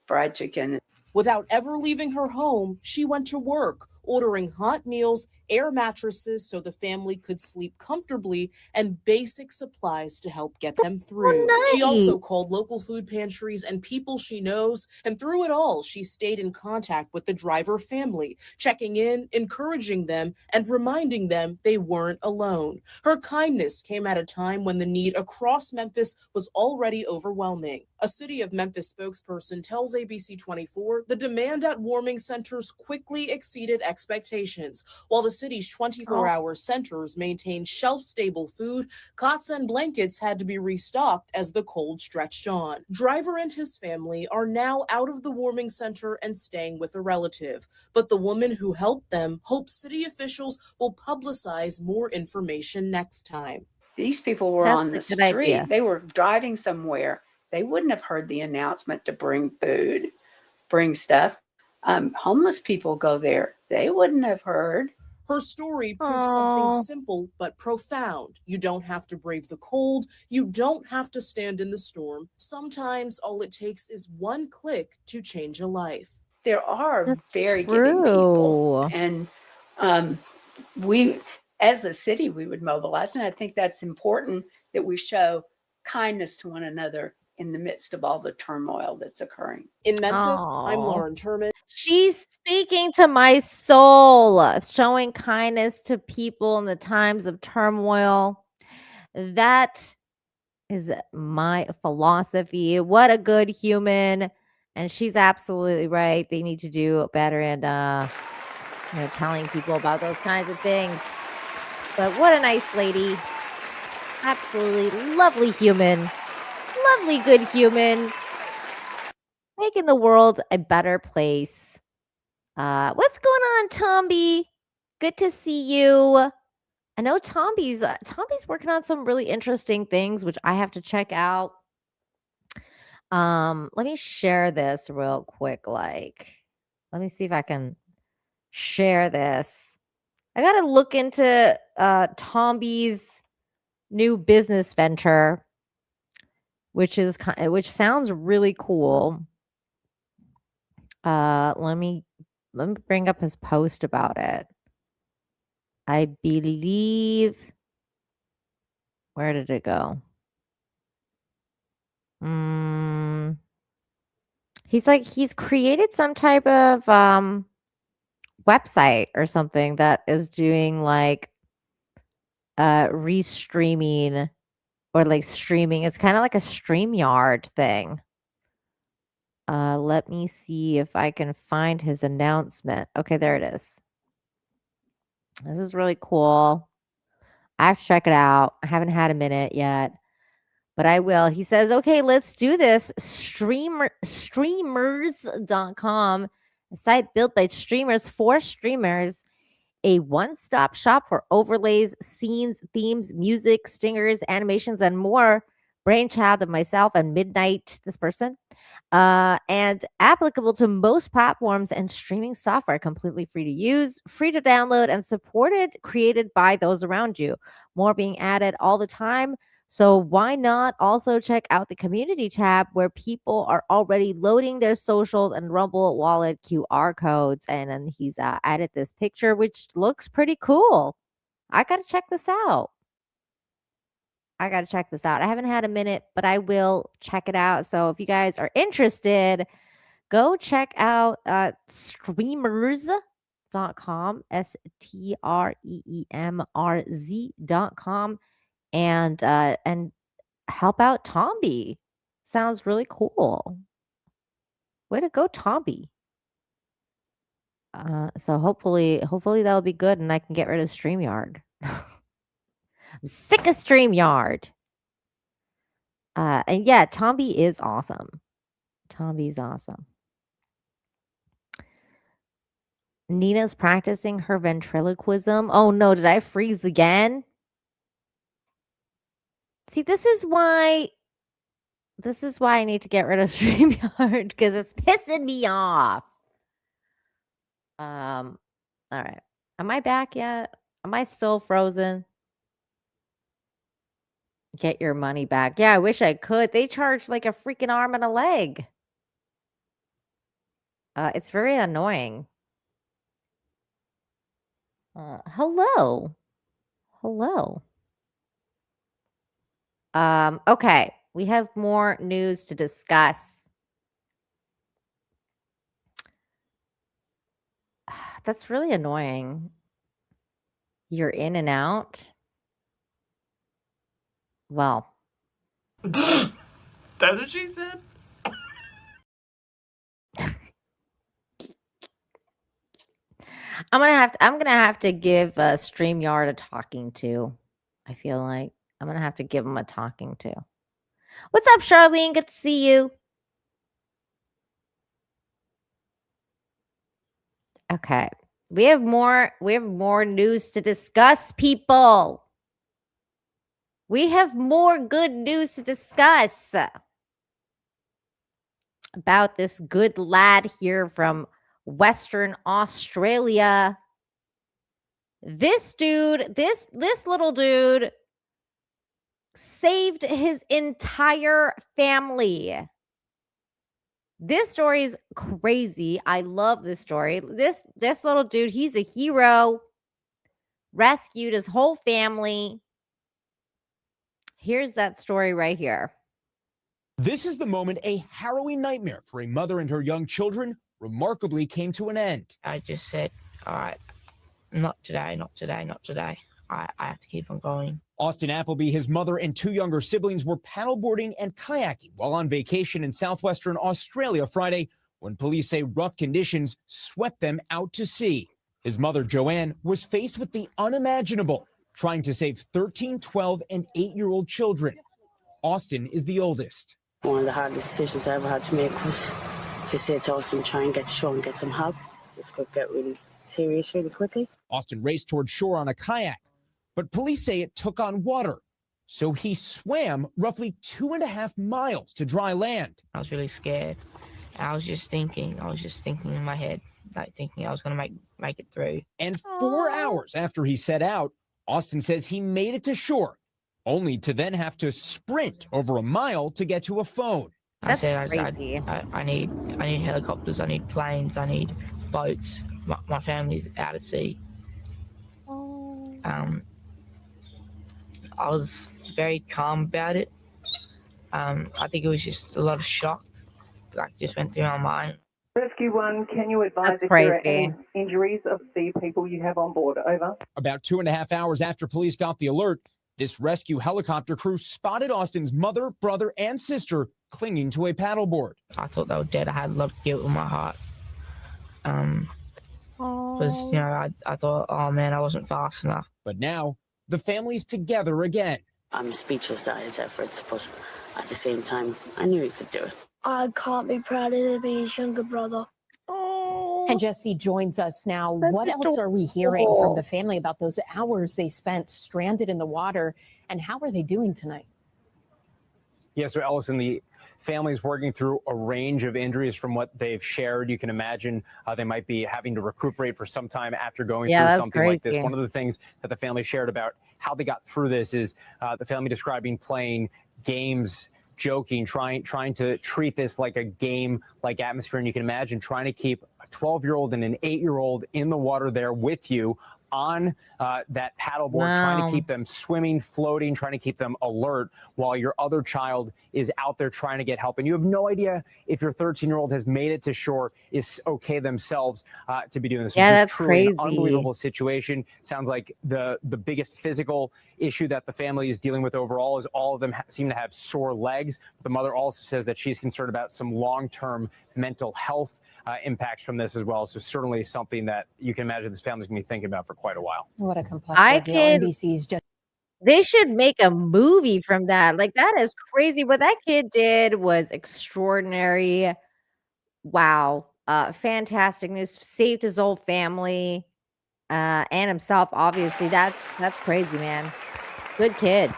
fried chicken. Without ever leaving her home, she went to work, ordering hot meals, air mattresses so the family could sleep comfortably, and basic supplies to help get them through. Nice. She also called local food pantries and people she knows, and through it all, she stayed in contact with the Driver family, checking in, encouraging them, and reminding them they weren't alone. Her kindness came at a time when the need across Memphis was already overwhelming. A City of Memphis spokesperson tells ABC 24 the demand at warming centers quickly exceeded expectations. While the city's 24-hour centers maintained shelf-stable food, cots and blankets had to be restocked as the cold stretched on. Driver and his family are now out of the warming center and staying with a relative. But the woman who helped them hopes city officials will publicize more information next time. These people were on the street. They were driving somewhere. They wouldn't have heard the announcement to bring food, bring stuff. Homeless people go there. They wouldn't have heard. Her story proves something simple but profound. You don't have to brave the cold. You don't have to stand in the storm. Sometimes all it takes is one click to change a life. There are very giving people. And we, as a city, we would mobilize. And I think that's important that we show kindness to one another in the midst of all the turmoil that's occurring. In Memphis, I'm Lauren Turman. She's speaking to my soul, showing kindness to people in the times of turmoil. That is my philosophy. What a good human. And she's absolutely right. They need to do better and telling people about those kinds of things. But what a nice lady. Absolutely lovely human. Lovely, good human, making the world a better place. What's going on, Tomby? Good to see you. I know Tomby's working on some really interesting things, which I have to check out. Let me share this real quick. Let me see if I can share this. I got to look into Tomby's new business venture, which sounds really cool. Let me bring up his post about it. I believe. Where did it go? He's created some type of website or something that is doing like restreaming or like streaming. It's kind of like a StreamYard thing. Let me see if I can find his announcement. Okay, there it is. This is really cool. I have to check it out. I haven't had a minute yet, but I will. He says, okay, let's do this. Streamers.com, a site built by streamers for streamers, a one-stop shop for overlays, scenes, themes, music, stingers, animations, and more. Brainchild of myself and Midnight, this person. And applicable to most platforms and streaming software, completely free to use, free to download, and created by those around you. More being added all the time. So why not also check out the community tab where people are already loading their socials and Rumble Wallet QR codes. And then he's added this picture, which looks pretty cool. I got to check this out. I haven't had a minute, but I will check it out. So if you guys are interested, go check out streamers.com, STREEMRZ.com, and help out Tomby. Sounds really cool. Way to go, Tomby. So hopefully that'll be good and I can get rid of StreamYard. I'm sick of StreamYard. And yeah, Tomby is awesome. Tomby's awesome. Nina's practicing her ventriloquism. Oh no, did I freeze again? See, this is why I need to get rid of StreamYard, because it's pissing me off. All right. Am I back yet? Am I still frozen? Get your money back. Yeah, I wish I could. They charge like a freaking arm and a leg. It's very annoying. Hello. Okay. We have more news to discuss. That's really annoying. You're in and out. Well. That's what she said? I'm gonna have to give StreamYard a talking to. I feel like I'm gonna have to give him a talking to. What's up, Charlene? Good to see you. Okay. We have more news to discuss, people. We have more good news to discuss about this good lad here from Western Australia. This dude, this little dude saved his entire family. This story is crazy. I love this story. This little dude, he's a hero. Rescued his whole family. Here's that story right here. This is the moment a harrowing nightmare for a mother and her young children remarkably came to an end. I just said, all right, not today. I have to keep on going. Austin Appleby, his mother, and two younger siblings were paddleboarding and kayaking while on vacation in southwestern Australia Friday when police say rough conditions swept them out to sea. His mother, Joanne, was faced with the unimaginable, trying to save 13, 12, and 8-year-old children. Austin is the oldest. One of the hardest decisions I ever had to make was to say to Austin, try and get to shore and get some help. This could get really serious really quickly. Austin raced toward shore on a kayak, but police say it took on water. So he swam roughly 2.5 miles to dry land. I was really scared. I was just thinking in my head, like thinking I was going to make it through. And 4 hours after he set out, Austin says he made it to shore, only to then have to sprint over a mile to get to a phone. I need helicopters, I need planes, I need boats. My family's out at sea. I was very calm about it. I think it was just a lot of shock, like just went through my mind. Rescue 1, can you advise That's if there are crazy. any injuries of the people you have on board? Over. About 2.5 hours after police got the alert, this rescue helicopter crew spotted Austin's mother, brother, and sister clinging to a paddleboard. I thought they were dead. I had a lot of guilt in my heart. Because, you know, I thought, oh man, I wasn't fast enough. But now, the family's together again. I'm speechless at his efforts, but at the same time, I knew he could do it. I can't be prouder to be his younger brother. And Jesse joins us now. What else are we hearing from the family about those hours they spent stranded in the water, and how are they doing tonight? Yeah, so Ellison, the family's working through a range of injuries from what they've shared. You can imagine they might be having to recuperate for some time after going through something like this. One of the things that the family shared about how they got through this is the family describing playing games, joking, trying to treat this like a game-like atmosphere. And you can imagine trying to keep a 12-year-old and an 8-year-old in the water there with you on that paddleboard, trying to keep them swimming, floating, trying to keep them alert while your other child is out there trying to get help. And you have no idea if your 13-year-old has made it to shore, is okay themselves to be doing this. Yeah, that's truly crazy. An unbelievable situation. Sounds like the biggest physical issue that the family is dealing with overall is all of them seem to have sore legs. The mother also says that she's concerned about some long-term mental health impacts from this as well. So certainly something that you can imagine this family's going to be thinking about for quite a while. What a complex ordeal. NBC's just. They should make a movie from that. Like, that is crazy. What that kid did was extraordinary. Wow. Fantastic news. Saved his whole family and himself, obviously. That's crazy, man. Good kid.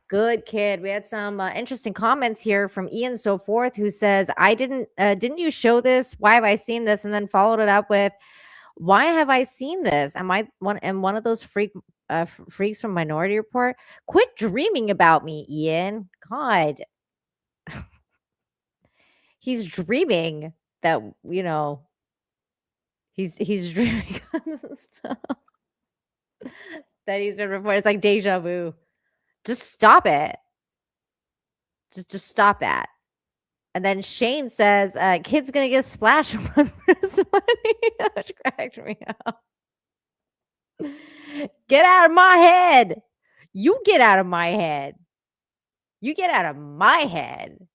Good kid. We had some interesting comments here from Ian So Forth, who says, didn't you show this? Why have I seen this? And then followed it up with, why have I seen this? Am I one of those freaks from Minority Report? Quit dreaming about me, Ian. God. He's dreaming that, you know, he's dreaming stuff that he's been reported. It's like deja vu. Just stop it. Just stop that. And then Shane says, kid's going to get splashed from money. Which cracked me up. Get out of my head. You get out of my head. You get out of my head.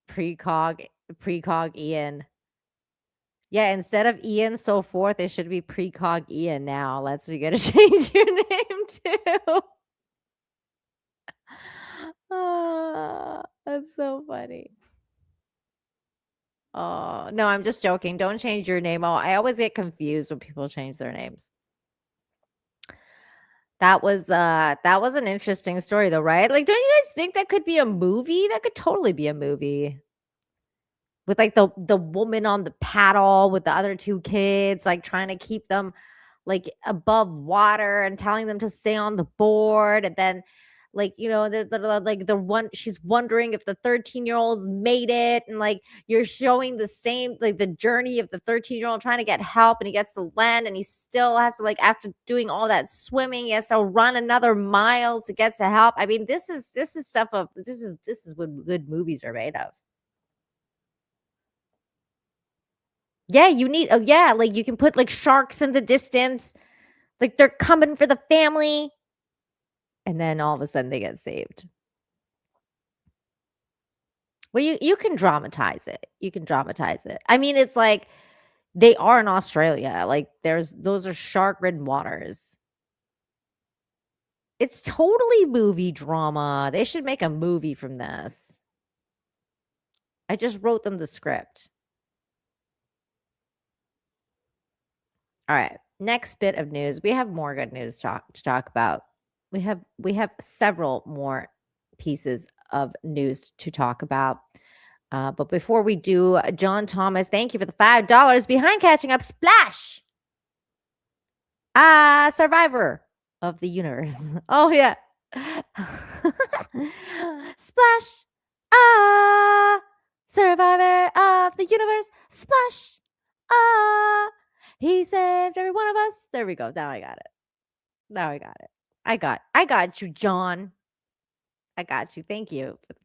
Precog Ian. Yeah, instead of Ian So Forth, it should be Precog Ian now. We got to change your name too. That's so funny. Oh, no, I'm just joking. Don't change your name. I always get confused when people change their names. That was an interesting story though, right? Like, don't you guys think that could be a movie? That could totally be a movie. With like the woman on the paddle with the other two kids, like trying to keep them like above water and telling them to stay on the board. And then like, you know, the one, she's wondering if the 13-year-old's made it. And like, you're showing the same, like the journey of the 13-year-old trying to get help, and he gets to land and he still has to, like, after doing all that swimming, he has to run another mile to get to help. I mean, this is stuff of, this is what good movies are made of. Yeah, you need, like you can put like sharks in the distance, like they're coming for the family, and then all of a sudden they get saved. Well, you can dramatize it. You can dramatize it. I mean, it's like they are in Australia. Like those are shark-ridden waters. It's totally movie drama. They should make a movie from this. I just wrote them the script. All right, next bit of news. We have more good news to talk about. We have several more pieces of news to talk about. But before we do, John Thomas, thank you for the $5 behind catching up. Splash! Survivor of the universe. Oh, yeah. Splash! Survivor of the universe. Splash! He saved every one of us. There we go. Now I got it. I got you, John. I got you. Thank you for the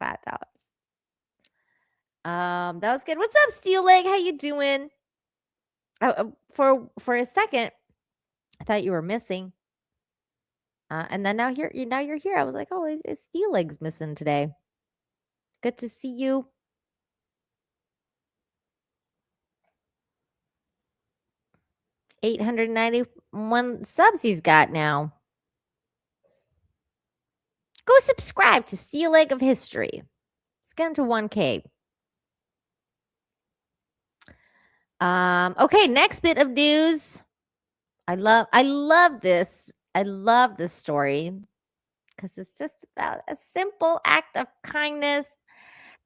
$5. That was good. What's up, Steel Leg? How you doing? For a second, I thought you were missing. And then now you're here. I was like, oh, is Steel Leg's missing today? Good to see you. $891 subs he's got now. Go subscribe to Steel Leg of History. Let's get him to 1K. Okay, next bit of news. I love this. I love this story because it's just about a simple act of kindness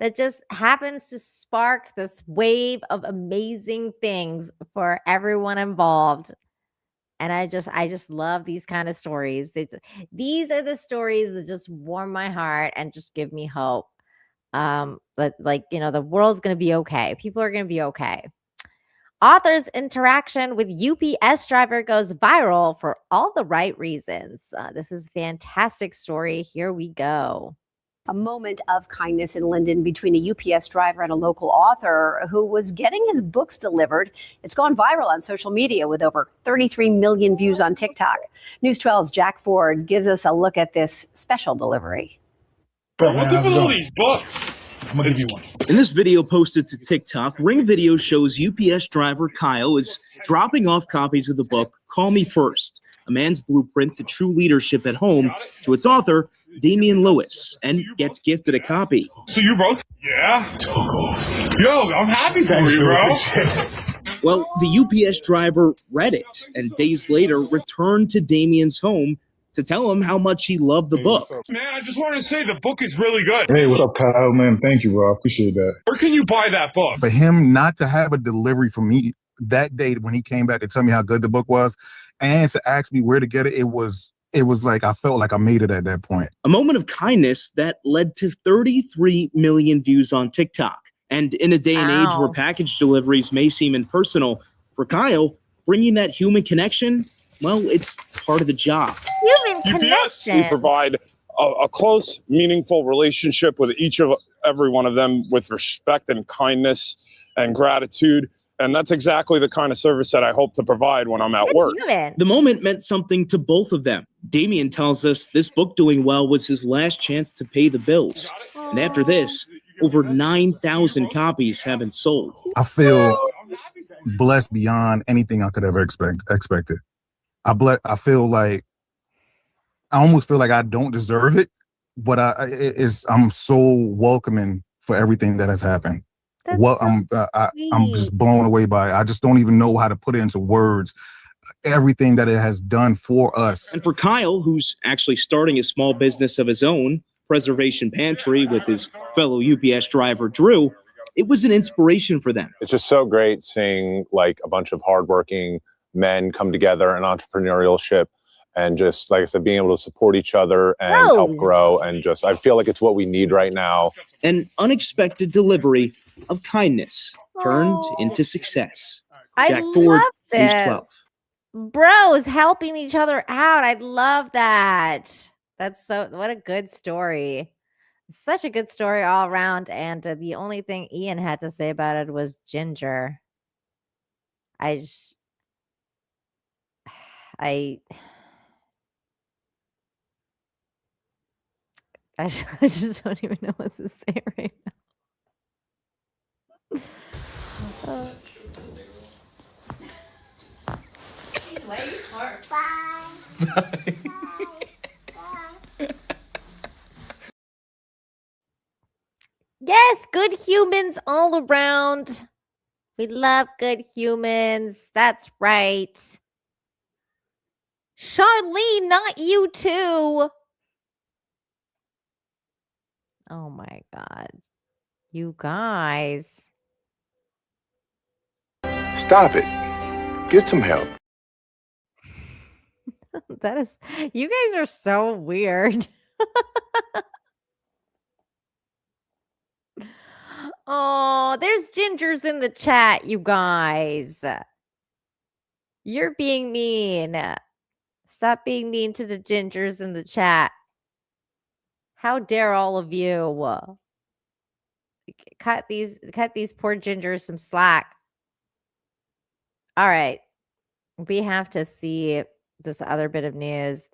that just happens to spark this wave of amazing things for everyone involved. And I just love these kind of stories. These are the stories that just warm my heart and just give me hope. But the world's going to be okay. People are going to be okay. Otter's interaction with UPS driver goes viral for all the right reasons. This is a fantastic story. Here we go. A moment of kindness in Linden between a UPS driver and a local author who was getting his books delivered. It's gone viral on social media with over 33 million views on TikTok. News 12's Jack Ford gives us a look at this special delivery. Bro, what's up with all these books? I'm gonna give you one. In this video posted to TikTok, Ring Video shows UPS driver Kyle is dropping off copies of the book, Call Me First, a man's blueprint to true leadership at home, to its author, Damian Lewis, and gets gifted a copy. So you wrote? Yeah. Yo, I'm happy for you, bro. Well, the UPS driver read it, and days later returned to Damian's home to tell him how much he loved the book. Man, I just wanted to say the book is really good. Hey, what's up, Kyle? Man, thank you, bro. I appreciate that. Where can you buy that book? For him not to have a delivery from me that day when he came back to tell me how good the book was, and to ask me where to get it, it was like I felt like I made it at that point. A moment of kindness that led to 33 million views on TikTok. And in a day and age where package deliveries may seem impersonal, for Kyle, bringing that human connection, well, it's part of the job. Human UPS, connection. we provide a close, meaningful relationship with every one of them with respect and kindness and gratitude. And that's exactly the kind of service that I hope to provide when I'm at work. The moment meant something to both of them. Damian tells us this book doing well was his last chance to pay the bills. And after this, over 9,000 copies have been sold. I feel blessed beyond anything I could ever expected. I feel like I almost feel like I don't deserve it, but I'm so welcoming for everything that has happened. I'm just blown away by it. I just don't even know how to put it into words. Everything that it has done for us. And for Kyle, who's actually starting a small business of his own, Preservation Pantry, with his fellow UPS driver, Drew, it was an inspiration for them. It's just so great seeing like a bunch of hardworking men come together in entrepreneurship and just, like I said, being able to support each other and help grow. And just, I feel like it's what we need right now. An unexpected delivery of kindness turned into success. Jack Ford, News 12. Bros helping each other out. I love that. What a good story. Such a good story all around. And the only thing Ian had to say about it was ginger. I just don't even know what to say right now. Yes, good humans all around. We love good humans. That's right. Charlene, not you too. Oh my God. You guys. Stop it. Get some help. You guys are so weird. Oh, there's gingers in the chat, you guys. You're being mean. Stop being mean to the gingers in the chat. How dare all of you? Cut these poor gingers some slack. All right. We have to see this other bit of news.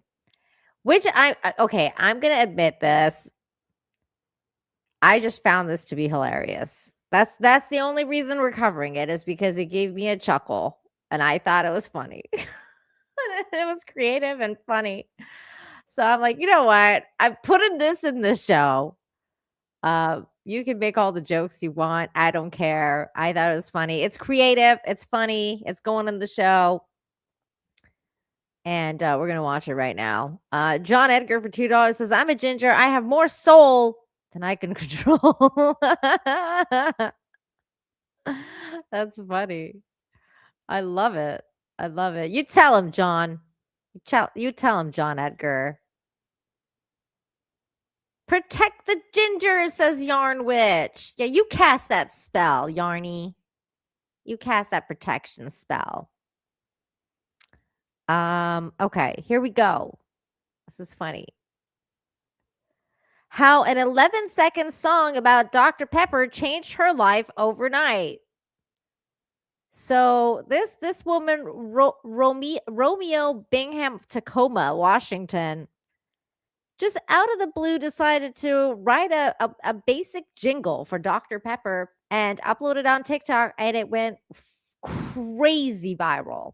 Which I'm going to admit this. I just found this to be hilarious. That's the only reason we're covering it, is because it gave me a chuckle and I thought it was funny. It was creative and funny. So I'm like, you know what? I'm putting this in the show. You can make all the jokes you want. I don't care. I thought it was funny. It's creative. It's funny. It's going in the show. And we're going to watch it right now. John Edgar for $2 says, I'm a ginger. I have more soul than I can control. That's funny. I love it. I love it. You tell him, John. You tell him, John Edgar. Protect the ginger, says Yarn Witch. Yeah, you cast that spell, Yarny. You cast that protection spell. Okay, here we go. This is funny. How an 11-second song about Dr. Pepper changed her life overnight. So this woman, Romeo Bingham, Tacoma, Washington, just out of the blue decided to write a basic jingle for Dr. Pepper and upload it on TikTok, and it went crazy viral.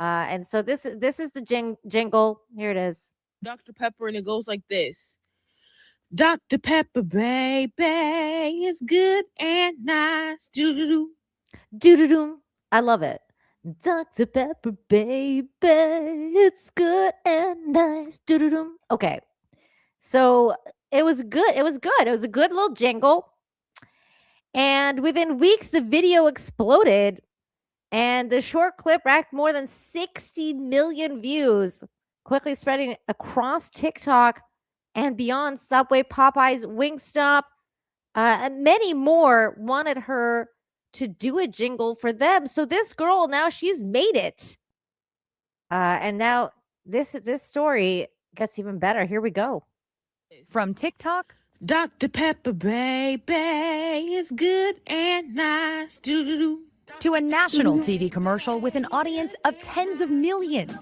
And so this is the jingle. Here it is. Dr. Pepper, and it goes like this. Dr. Pepper, baby, is good and nice. Doo-doo-doo. Doo-doo-doo. I love it. Dr. Pepper, baby, it's good and nice. Doo-doo-doo. Okay. So it was good. It was good. It was a good little jingle. And within weeks, the video exploded. And the short clip racked more than 60 million views, quickly spreading across TikTok and beyond. Subway, Popeyes, Wingstop, and many more wanted her to do a jingle for them. So this girl, now she's made it. And now this story gets even better. Here we go. From TikTok, Dr. Pepper, baby, is good and nice. Doo-doo-doo. To a national TV commercial with an audience of tens of millions.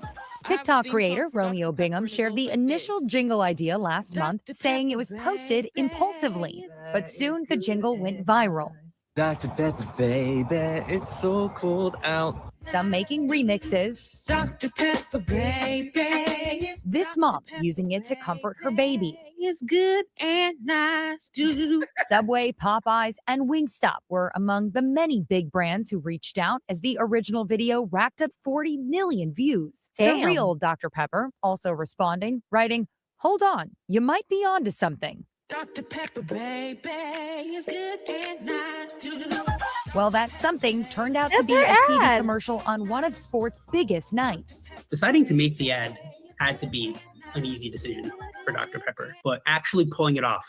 TikTok creator Romeo Bingham shared the initial jingle idea last month, saying it was posted impulsively, but soon the jingle went viral. Dr. Pepper, baby, it's so cold out. Some making remixes. Dr. Pepper, baby, This mom using it to comfort her baby. is good and nice. Doo-doo-doo. Subway, Popeyes, and Wingstop were among the many big brands who reached out as the original video racked up 40 million views. Damn. The real Dr. Pepper also responding, writing, "Hold on, you might be onto something." Dr. Pepper, baby, is good and nice. Doo-doo-doo. Well, that something turned out to That's be her a TV ad. commercial on one of sports' biggest nights. Deciding to make the ad had to be an easy decision for Dr. Pepper, but actually pulling it off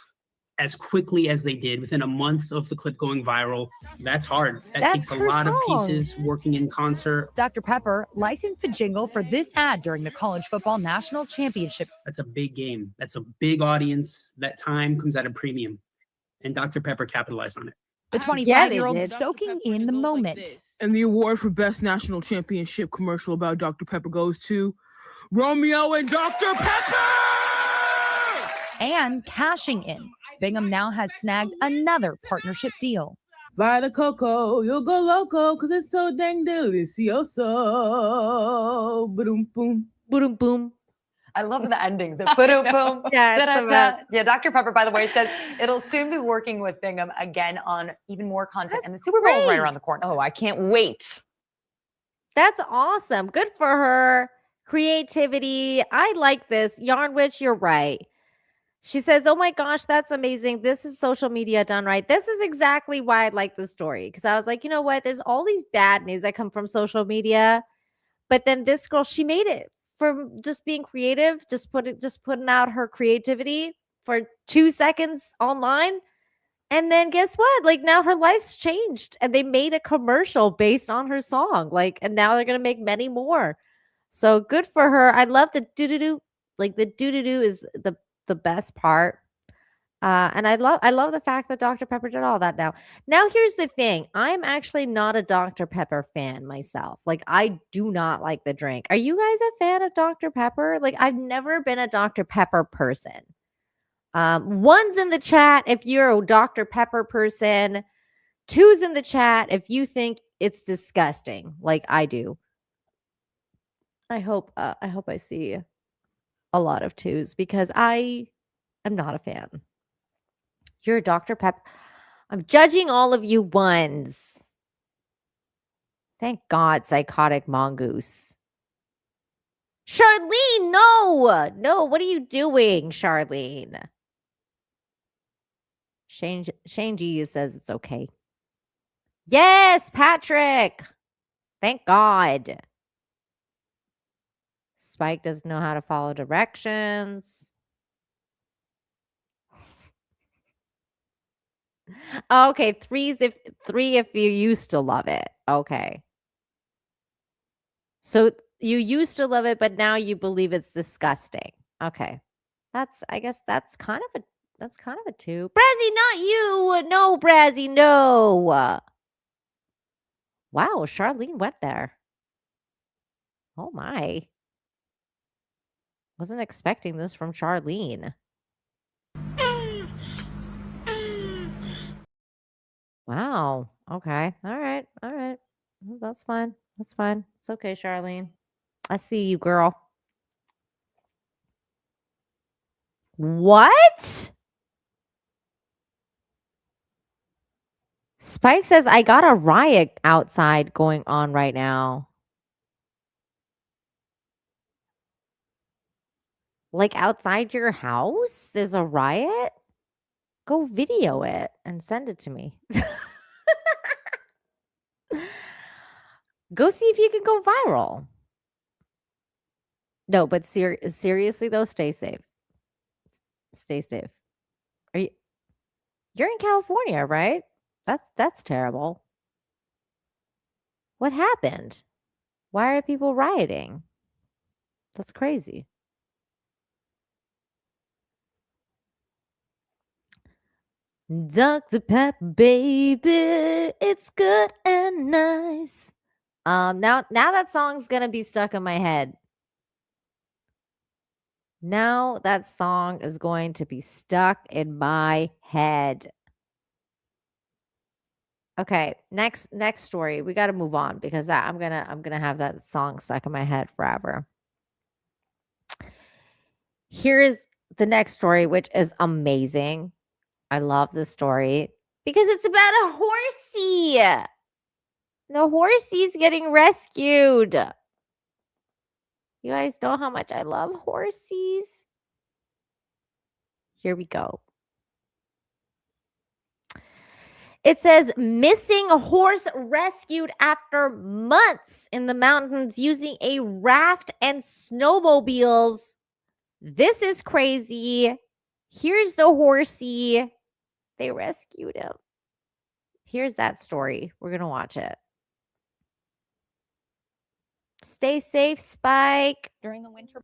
as quickly as they did within a month of the clip going viral, that's hard. That That's takes a her lot of song. pieces working in concert. Dr. Pepper licensed the jingle for this ad during the College Football National Championship. That's a big game. That's a big audience. That time comes at a premium. And Dr. Pepper capitalized on it. The they 25-year-old did. soaking in the moment. And the award for Best National Championship commercial about Dr. Pepper goes to Romeo and Dr. Pepper! And cashing in. Bingham now has snagged another partnership deal. Buy the cocoa, you'll go loco, cause it's so dang delicioso. Boom, boom. Boom, boom. I love the ending. The boom, boom. Yeah, it's the da-da-da. best. Yeah, Dr. Pepper, by the way, says it'll soon be working with Bingham again on even more content. And the Super Bowl is right great. around the corner. Oh, I can't wait. That's awesome. Good for her. Creativity. I like this. Yarn Witch, you're right. She says, oh my gosh, that's amazing. This is social media done right. This is exactly why I like this story. Because I was like, you know what? There's all these bad news that come from social media. But then this girl, she made it from just being creative, just putting out her creativity for 2 seconds online. And then guess what? Like now her life's changed and they made a commercial based on her song. Like, and now they're going to make many more. So good for her. I love the doo-doo-doo. Like the doo-doo-doo is the best part. And I love the fact that Dr. Pepper did all that now. Now here's the thing. I'm actually not a Dr. Pepper fan myself. Like I do not like the drink. Are you guys a fan of Dr. Pepper? Like I've never been a Dr. Pepper person. One's in the chat if you're a Dr. Pepper person. Two's in the chat if you think it's disgusting, like I do. I hope I see a lot of twos because I am not a fan. You're a Dr. Pepper. I'm judging all of you ones. Thank God, psychotic mongoose. Charlene, no. No, what are you doing, Charlene? Shane G says it's okay. Yes, Patrick. Thank God. Spike doesn't know how to follow directions. Okay, three if you used to love it. Okay. So you used to love it, but now you believe it's disgusting. Okay. I guess that's kind of a two. Brazzy, not you. No, Brazzy, no. Wow, Charlene went there. Oh my. Wasn't expecting this from Charlene. Wow. Okay. All right. All right. Well, that's fine. That's fine. It's okay, Charlene. I see you, girl. What? Spike says, I got a riot outside going on right now. Like outside your house? There's a riot? Go video it and send it to me. Go see if you can go viral. No, but seriously though, stay safe. Stay safe. You're in California, right? That's terrible. What happened? Why are people rioting? That's crazy. Dr. Pepper, baby, it's good and nice. Now that song's gonna be stuck in my head. Now that song is going to be stuck in my head. Okay, next story. We got to move on because I'm gonna have that song stuck in my head forever. Here's the next story, which is amazing. I love this story because it's about a horsey. The horsey's getting rescued. You guys know how much I love horsies. Here we go. It says missing horse rescued after months in the mountains using a raft and snowmobiles. This is crazy. Here's the horsey. They rescued him. Here's that story. We're going to watch it. Stay safe, Spike. During the winter.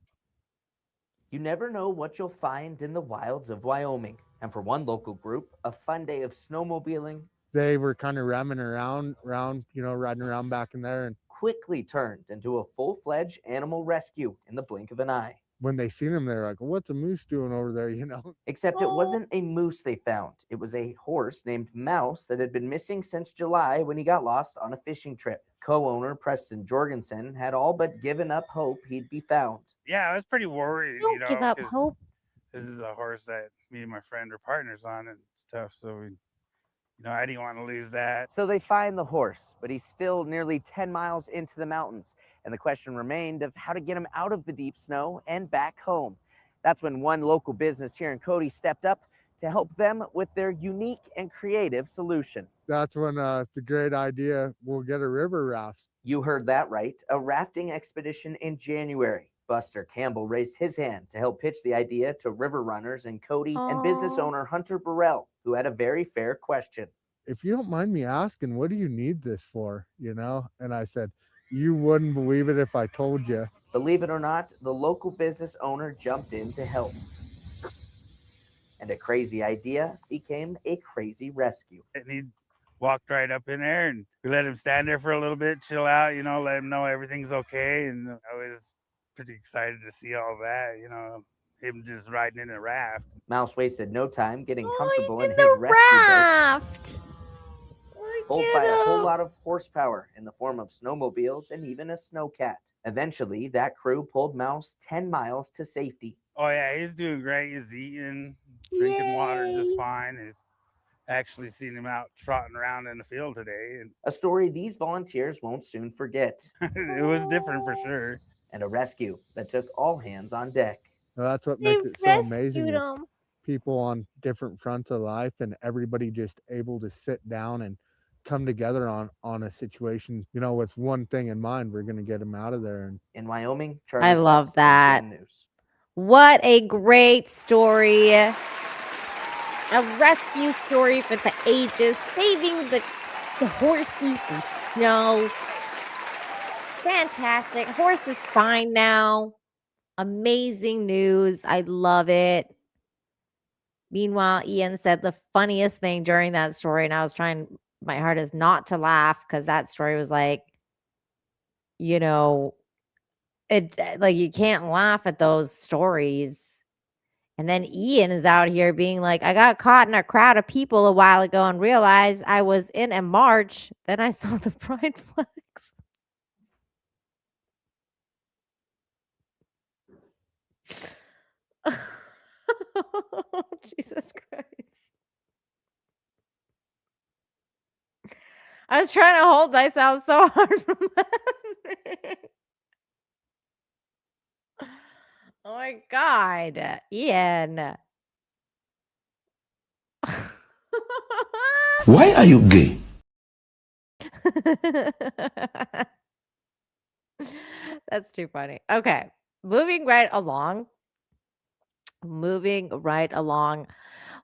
You never know what you'll find in the wilds of Wyoming. And for one local group, a fun day of snowmobiling. They were kind of ramming around, riding around back in there. And quickly turned into a full-fledged animal rescue in the blink of an eye. When they seen him, they're like, what's a moose doing over there, Except it wasn't a moose they found. It was a horse named Mouse that had been missing since July when he got lost on a fishing trip. Co-owner Preston Jorgensen had all but given up hope he'd be found. Yeah, I was pretty worried, Don't give up hope. This is a horse that me and my friend are partners on and stuff, so I didn't want to lose that. So they find the horse, but he's still nearly 10 miles into the mountains. And the question remained of how to get him out of the deep snow and back home. That's when one local business here in Cody stepped up to help them with their unique and creative solution. That's when it's a great idea. We'll get a river raft. You heard that right. A rafting expedition in January. Buster Campbell raised his hand to help pitch the idea to river runners in Cody and business owner Hunter Burrell, who had a very fair question. If you don't mind me asking, what do you need this for? And I said, you wouldn't believe it if I told you. Believe it or not, the local business owner jumped in to help. And a crazy idea became a crazy rescue. And he walked right up in there, and we let him stand there for a little bit, chill out, let him know everything's okay. And I was pretty excited to see all that, him just riding in a raft. Mouse wasted no time getting comfortable in his rescue raft. Pulled by a whole lot of horsepower in the form of snowmobiles and even a snowcat. Eventually, that crew pulled Mouse 10 miles to safety. Oh yeah, he's doing great. He's eating, drinking water just fine. He's actually seen him out trotting around in the field today. And a story these volunteers won't soon forget. It was different for sure. And a rescue that took all hands on deck. Well, that's what makes it so amazing. People on different fronts of life and everybody just able to sit down and come together on a situation, with one thing in mind. We're going to get them out of there. And in Wyoming, Charlie I love Fox, that. News. What a great story. A rescue story for the ages, saving the horsey from snow. Fantastic. Horse is fine now. Amazing news. I love it. Meanwhile, Ian said the funniest thing during that story, and I was trying my hardest not to laugh because that story was like, it like you can't laugh at those stories. And then Ian is out here being like, I got caught in a crowd of people a while ago and realized I was in a march. Then I saw the pride flags. Jesus Christ. I was trying to hold myself so hard from laughing. Oh my God, Ian. Why are you gay? That's too funny. Okay, moving right along.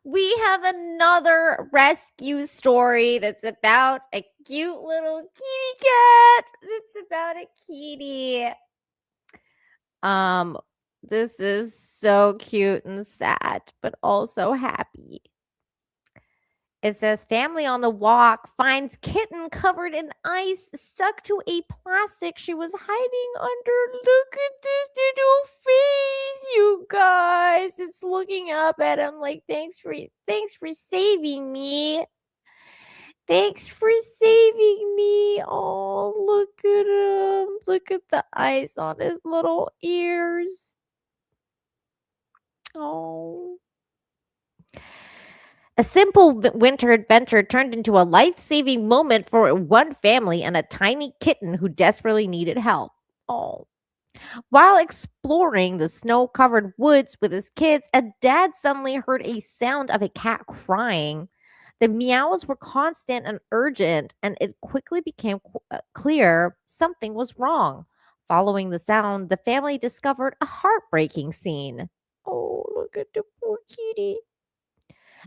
We have another rescue story that's about a cute little kitty cat. It's about a kitty. This is so cute and sad, but also happy. It says, family on the walk finds kitten covered in ice stuck to a plastic she was hiding under. Look at this little face, you guys. It's looking up at him like, thanks for saving me. Thanks for saving me. Oh, look at him. Look at the ice on his little ears. Oh. A simple winter adventure turned into a life-saving moment for one family and a tiny kitten who desperately needed help. Oh. While exploring the snow-covered woods with his kids, a dad suddenly heard a sound of a cat crying. The meows were constant and urgent, and it quickly became clear something was wrong. Following the sound, the family discovered a heartbreaking scene. Oh, look at the poor kitty.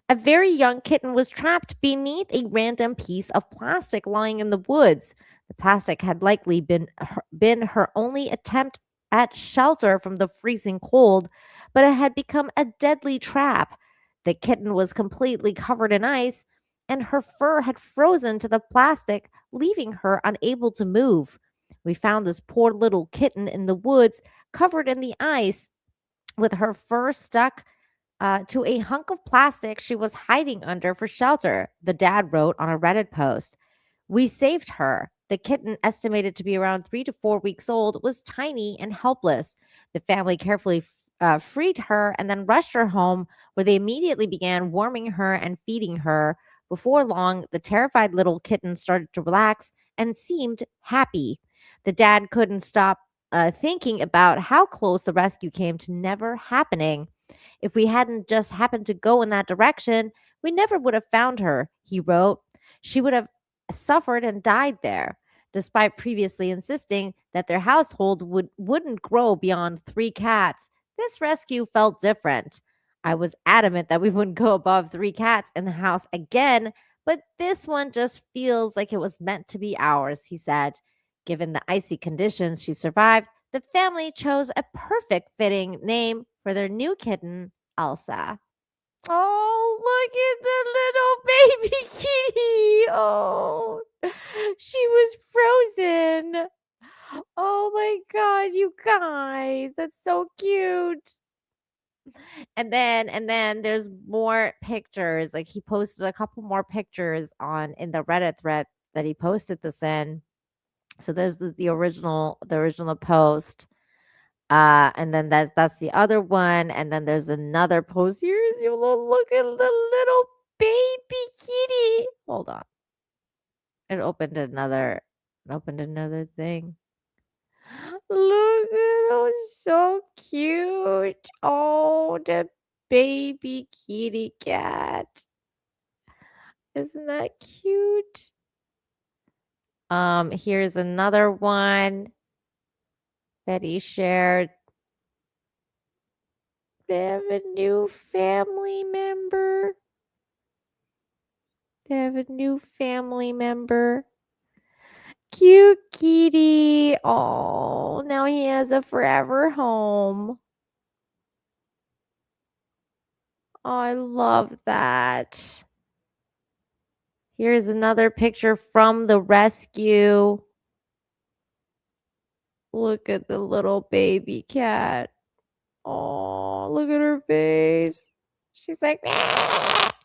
A very young kitten was trapped beneath a random piece of plastic lying in the woods. The plastic had likely been her only attempt at shelter from the freezing cold, but it had become a deadly trap. The kitten was completely covered in ice, and her fur had frozen to the plastic, leaving her unable to move. We found this poor little kitten in the woods, covered in the ice, with her fur stuck to a hunk of plastic she was hiding under for shelter, the dad wrote on a Reddit post. We saved her. The kitten, estimated to be around 3 to 4 weeks old, was tiny and helpless. The family carefully freed her and then rushed her home, where they immediately began warming her and feeding her. Before long, the terrified little kitten started to relax and seemed happy. The dad couldn't stop thinking about how close the rescue came to never happening. If we hadn't just happened to go in that direction, we never would have found her, he wrote. She would have suffered and died there. Despite previously insisting that their household wouldn't grow beyond 3 cats, this rescue felt different. I was adamant that we wouldn't go above 3 cats in the house again, but this one just feels like it was meant to be ours, he said. Given the icy conditions she survived, the family chose a perfect fitting name for their new kitten, Elsa. Oh, look at the little baby kitty. Oh, she was frozen. Oh my God, you guys, that's so cute. And then there's more pictures. Like he posted a couple more pictures in the Reddit thread that he posted this in. So there's the original post. And then that's the other one. And then there's another post. Here's you look at the little baby kitty. Hold on. It opened another thing. Look at it, so cute. Oh, the baby kitty cat. Isn't that cute? Here's another one that he shared. They have a new family member. Cute kitty. Oh, now he has a forever home. Oh, I love that. Here's another picture from the rescue. Look at the little baby cat. Oh, look at her face. She's like, ah!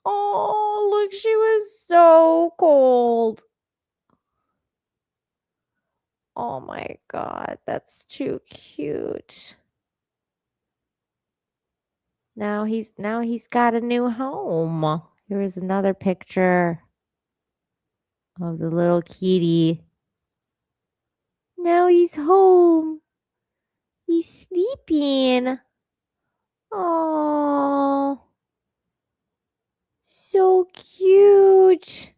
Oh, look, she was so cold. Oh my God, that's too cute. Now he's got a new home. Here is another picture of the little kitty. Now he's home. He's sleeping. Oh, so cute.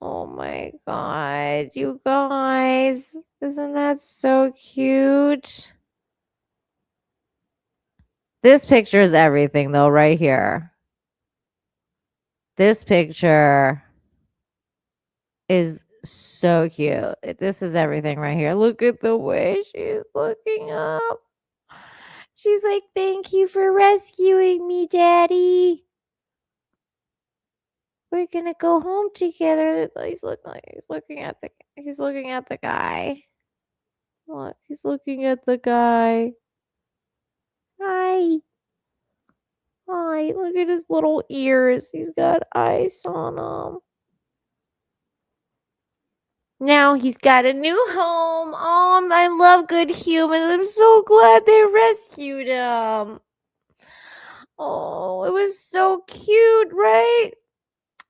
Oh my God, you guys. Isn't that so cute? This picture is everything though, right here. This picture is so cute. This is everything right here. Look at the way she's looking up. She's like, thank you for rescuing me, Daddy. We're gonna go home together. He's looking at the guy. Look, he's looking at the guy. Hi. Hi, look at his little ears. He's got ice on them. Now he's got a new home. Oh, I love good humans. I'm so glad they rescued him. Oh, it was so cute, right?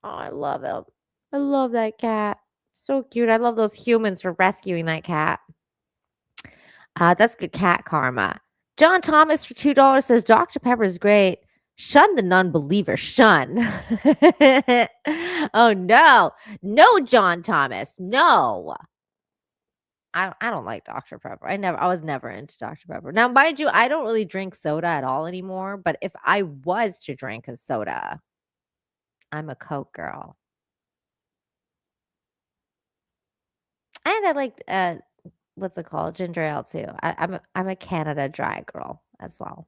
Oh, I love him. I love that cat. So cute. I love those humans for rescuing that cat. That's good cat karma. John Thomas for $2 says Dr. Pepper is great. Shun the non-believer. Shun. Oh no. No, John Thomas. No. I don't like Dr. Pepper. I was never into Dr. Pepper. Now, mind you, I don't really drink soda at all anymore, but if I was to drink a soda, I'm a Coke girl. And I like what's it called? Ginger ale too. I'm a Canada Dry girl as well.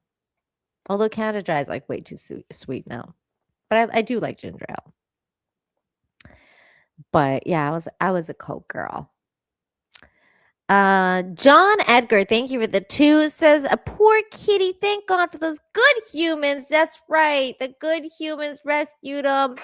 Although Canada Dry is like way too sweet now. But I do like ginger ale. But yeah, I was a Coke girl. John Edgar, thank you for the 2, says a poor kitty. Thank God for those good humans. That's right. The good humans rescued him.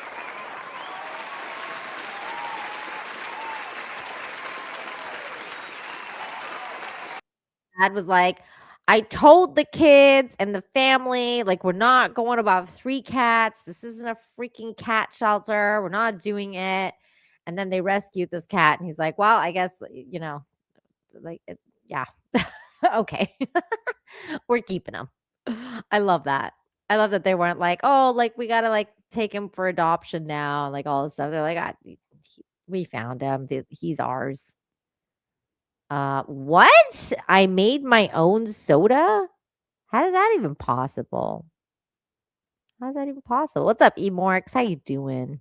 Dad was like, I told the kids and the family, like, we're not going about 3 cats. This isn't a freaking cat shelter. We're not doing it. And then they rescued this cat. And he's like, well, I guess, yeah. Okay. We're keeping him. I love that. I love that they weren't like, oh, like, we got to, like, take him for adoption now. Like, all this stuff. They're like, we found him. He's ours. What? I made my own soda? How is that even possible? How's that even possible? What's up, Emorx? How you doing?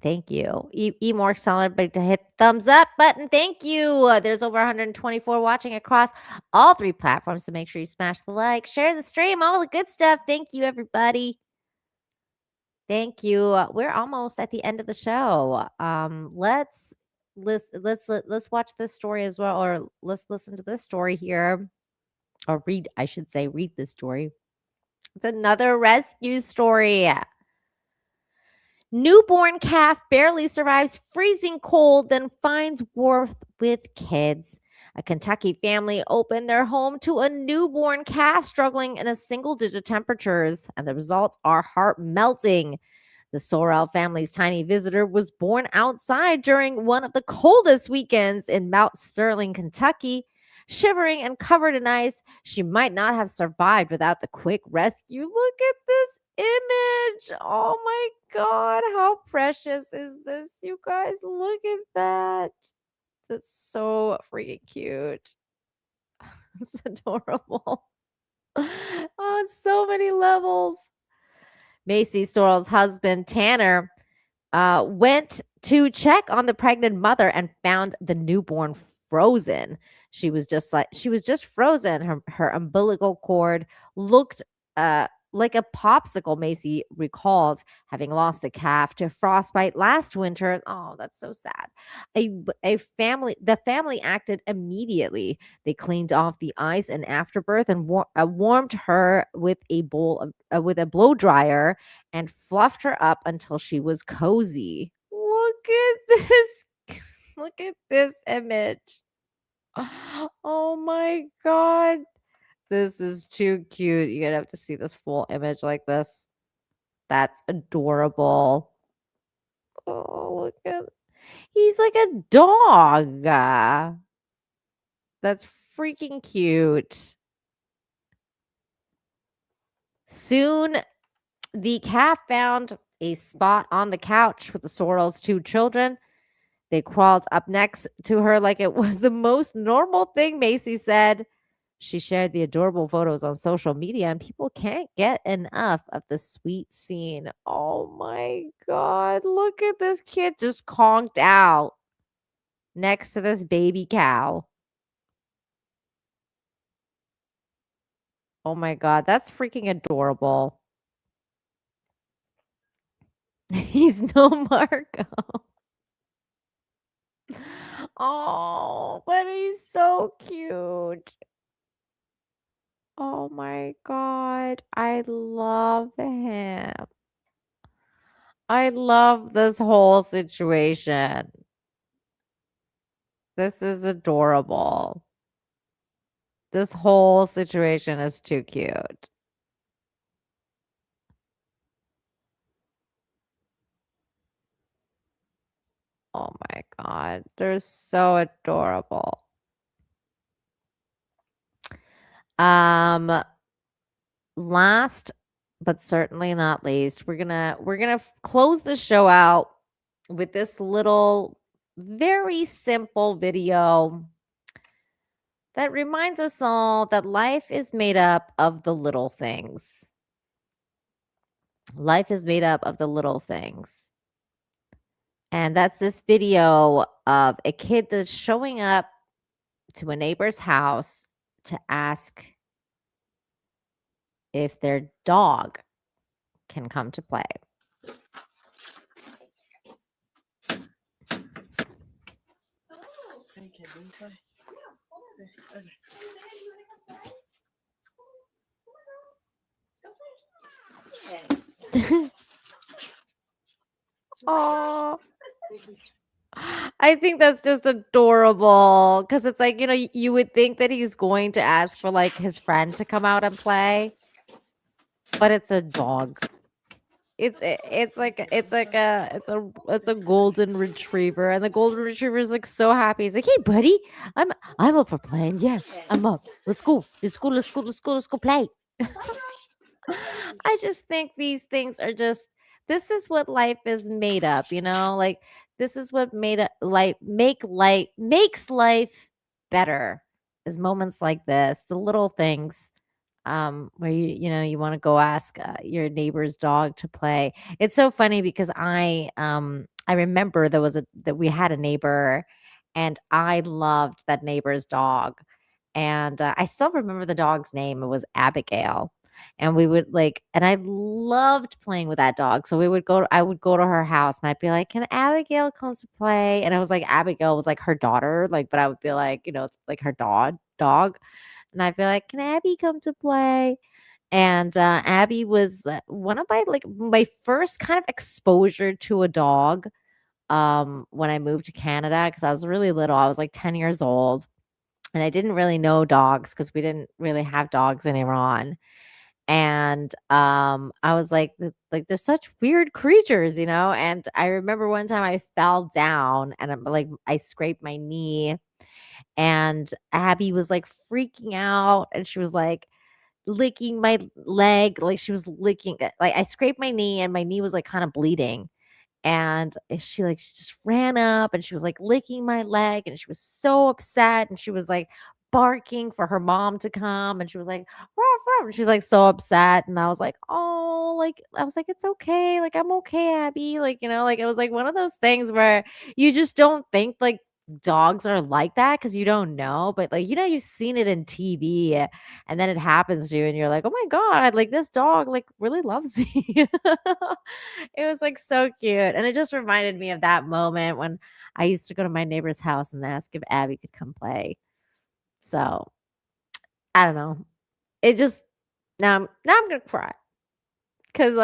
Thank you. Eat more solid, but to hit thumbs up button. Thank you. There's over 124 watching across all 3 platforms, so make sure you smash the like, share the stream, all the good stuff. Thank you, everybody. Thank you. We're almost at the end of the show. Let's watch this story as well, or let's listen to this story here, or read. I should say, read this story. It's another rescue story. Newborn calf barely survives freezing cold, then finds warmth with kids. A Kentucky family opened their home to a newborn calf struggling in a single-digit temperatures, and the results are heart-melting. The Sorrell family's tiny visitor was born outside during one of the coldest weekends in Mount Sterling, Kentucky. Shivering and covered in ice, she might not have survived without the quick rescue. Look at this image. Oh my God. How precious is this, you guys? Look at that. That's so freaking cute. It's adorable. On so many levels. Macy Sorrell's husband, Tanner, went to check on the pregnant mother and found the newborn frozen. She was just frozen. Her umbilical cord looked like a popsicle. Macy recalled having lost a calf to frostbite last winter. Oh, that's so sad. The family acted immediately. They cleaned off the ice and afterbirth and warmed her with a blow dryer and fluffed her up until she was cozy. Look at this. Look at this image. Oh my God. This is too cute. You're going to have to see this full image like this. That's adorable. Oh, look at. He's like a dog. That's freaking cute. Soon, the calf found a spot on the couch with the Sorrells' 2 children. They crawled up next to her like it was the most normal thing, Macy said. She shared the adorable photos on social media, and people can't get enough of the sweet scene. Oh my God. Look at this kid just conked out next to this baby cow. Oh my God. That's freaking adorable. He's no Marco. Oh, but he's so cute. Oh my God. I love him. I love this whole situation. This is adorable. This whole situation is too cute. Oh my God. They're so adorable. Last but certainly not least, we're gonna close the show out with this little very simple video that reminds us all that life is made up of the little things. Life is made up of the little things. And that's this video of a kid that's showing up to a neighbor's house to ask if their dog can come to play. Oh, I think that's just adorable because it's like, you would think that he's going to ask for like his friend to come out and play, but it's a dog. It's a golden retriever, and the golden retriever is like so happy. He's like, "Hey, buddy, I'm up for playing. Yeah, I'm up. Let's go play." I just think these things are just. This is what life is made up, Like this is what makes life better. Is moments like this, the little things. Where you want to go ask your neighbor's dog to play. It's so funny because I I remember that we had a neighbor, and I loved that neighbor's dog. And I still remember the dog's name. It was Abigail. And we would and I loved playing with that dog. So I would go to her house and I'd be like, "Can Abigail come to play?" And I was like, Abigail was like her daughter, but I would be like, it's like her dog. And I'd be like, "Can Abby come to play?" And Abby was one of my first kind of exposure to a dog when I moved to Canada, because I was really little. I was like 10 years old, and I didn't really know dogs because we didn't really have dogs in Iran. And I was like, they're such weird creatures, And I remember one time I fell down and I scraped my knee, and Abby was like freaking out, and she was like licking my leg, like she was licking it. Like I scraped my knee and my knee was like kind of bleeding. And she just ran up and she was like licking my leg, and she was so upset, and she was like barking for her mom to come, and she was like, "Ruff, ruff," and she was like so upset. And I was like, "Oh," I was like, "It's okay, like I'm okay, Abby," it was like one of those things where you just don't think like dogs are like that because you don't know, but you've seen it in TV, and then it happens to you and you're like, "Oh my god, like this dog like really loves me." It was like so cute, and it just reminded me of that moment when I used to go to my neighbor's house and ask if Abby could come play. So I don't know, it just now I'm gonna cry because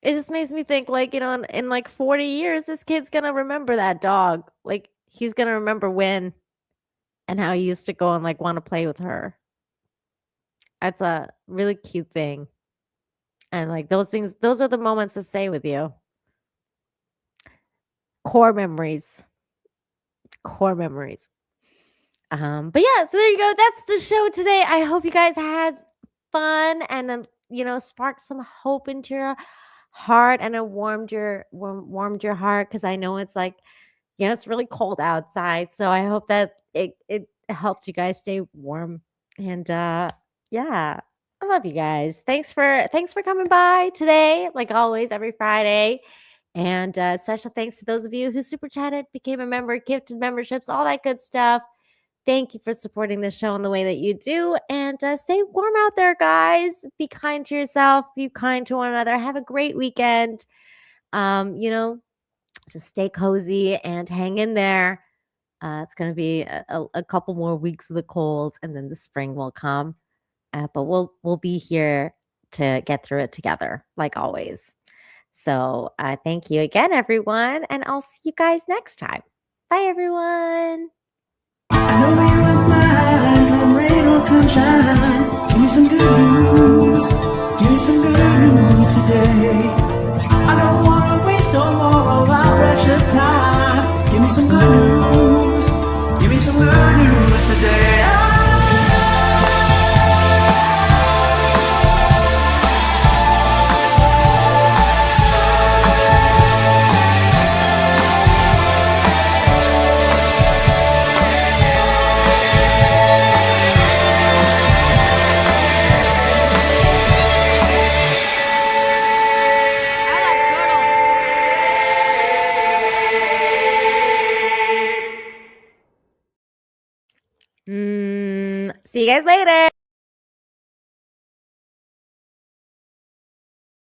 it just makes me think in like 40 years this kid's gonna remember that dog. Like he's gonna remember when and how he used to go and want to play with her. That's a really cute thing. And those things, those are the moments that stay with you. Core memories. Core memories. But yeah, so there you go. That's the show today. I hope you guys had fun and sparked some hope into your heart, and it warmed your heart, because I know it's it's really cold outside. So I hope that it helped you guys stay warm. And yeah, I love you guys. Thanks for coming by today, like always, every Friday. And special thanks to those of you who super chatted, became a member, gifted memberships, all that good stuff. Thank you for supporting the show in the way that you do. And stay warm out there, guys. Be kind to yourself. Be kind to one another. Have a great weekend. Just stay cozy and hang in there. It's going to be a couple more weeks of the cold, and then the spring will come. But we'll be here to get through it together, like always. So thank you again, everyone, and I'll see you guys next time. Bye, everyone. I know you are mine, come rain or come shine. Give me some good news. Give me some good news today. I don't wanna waste no more of our precious time. Give me some good news. Give me some good news today. See you guys later.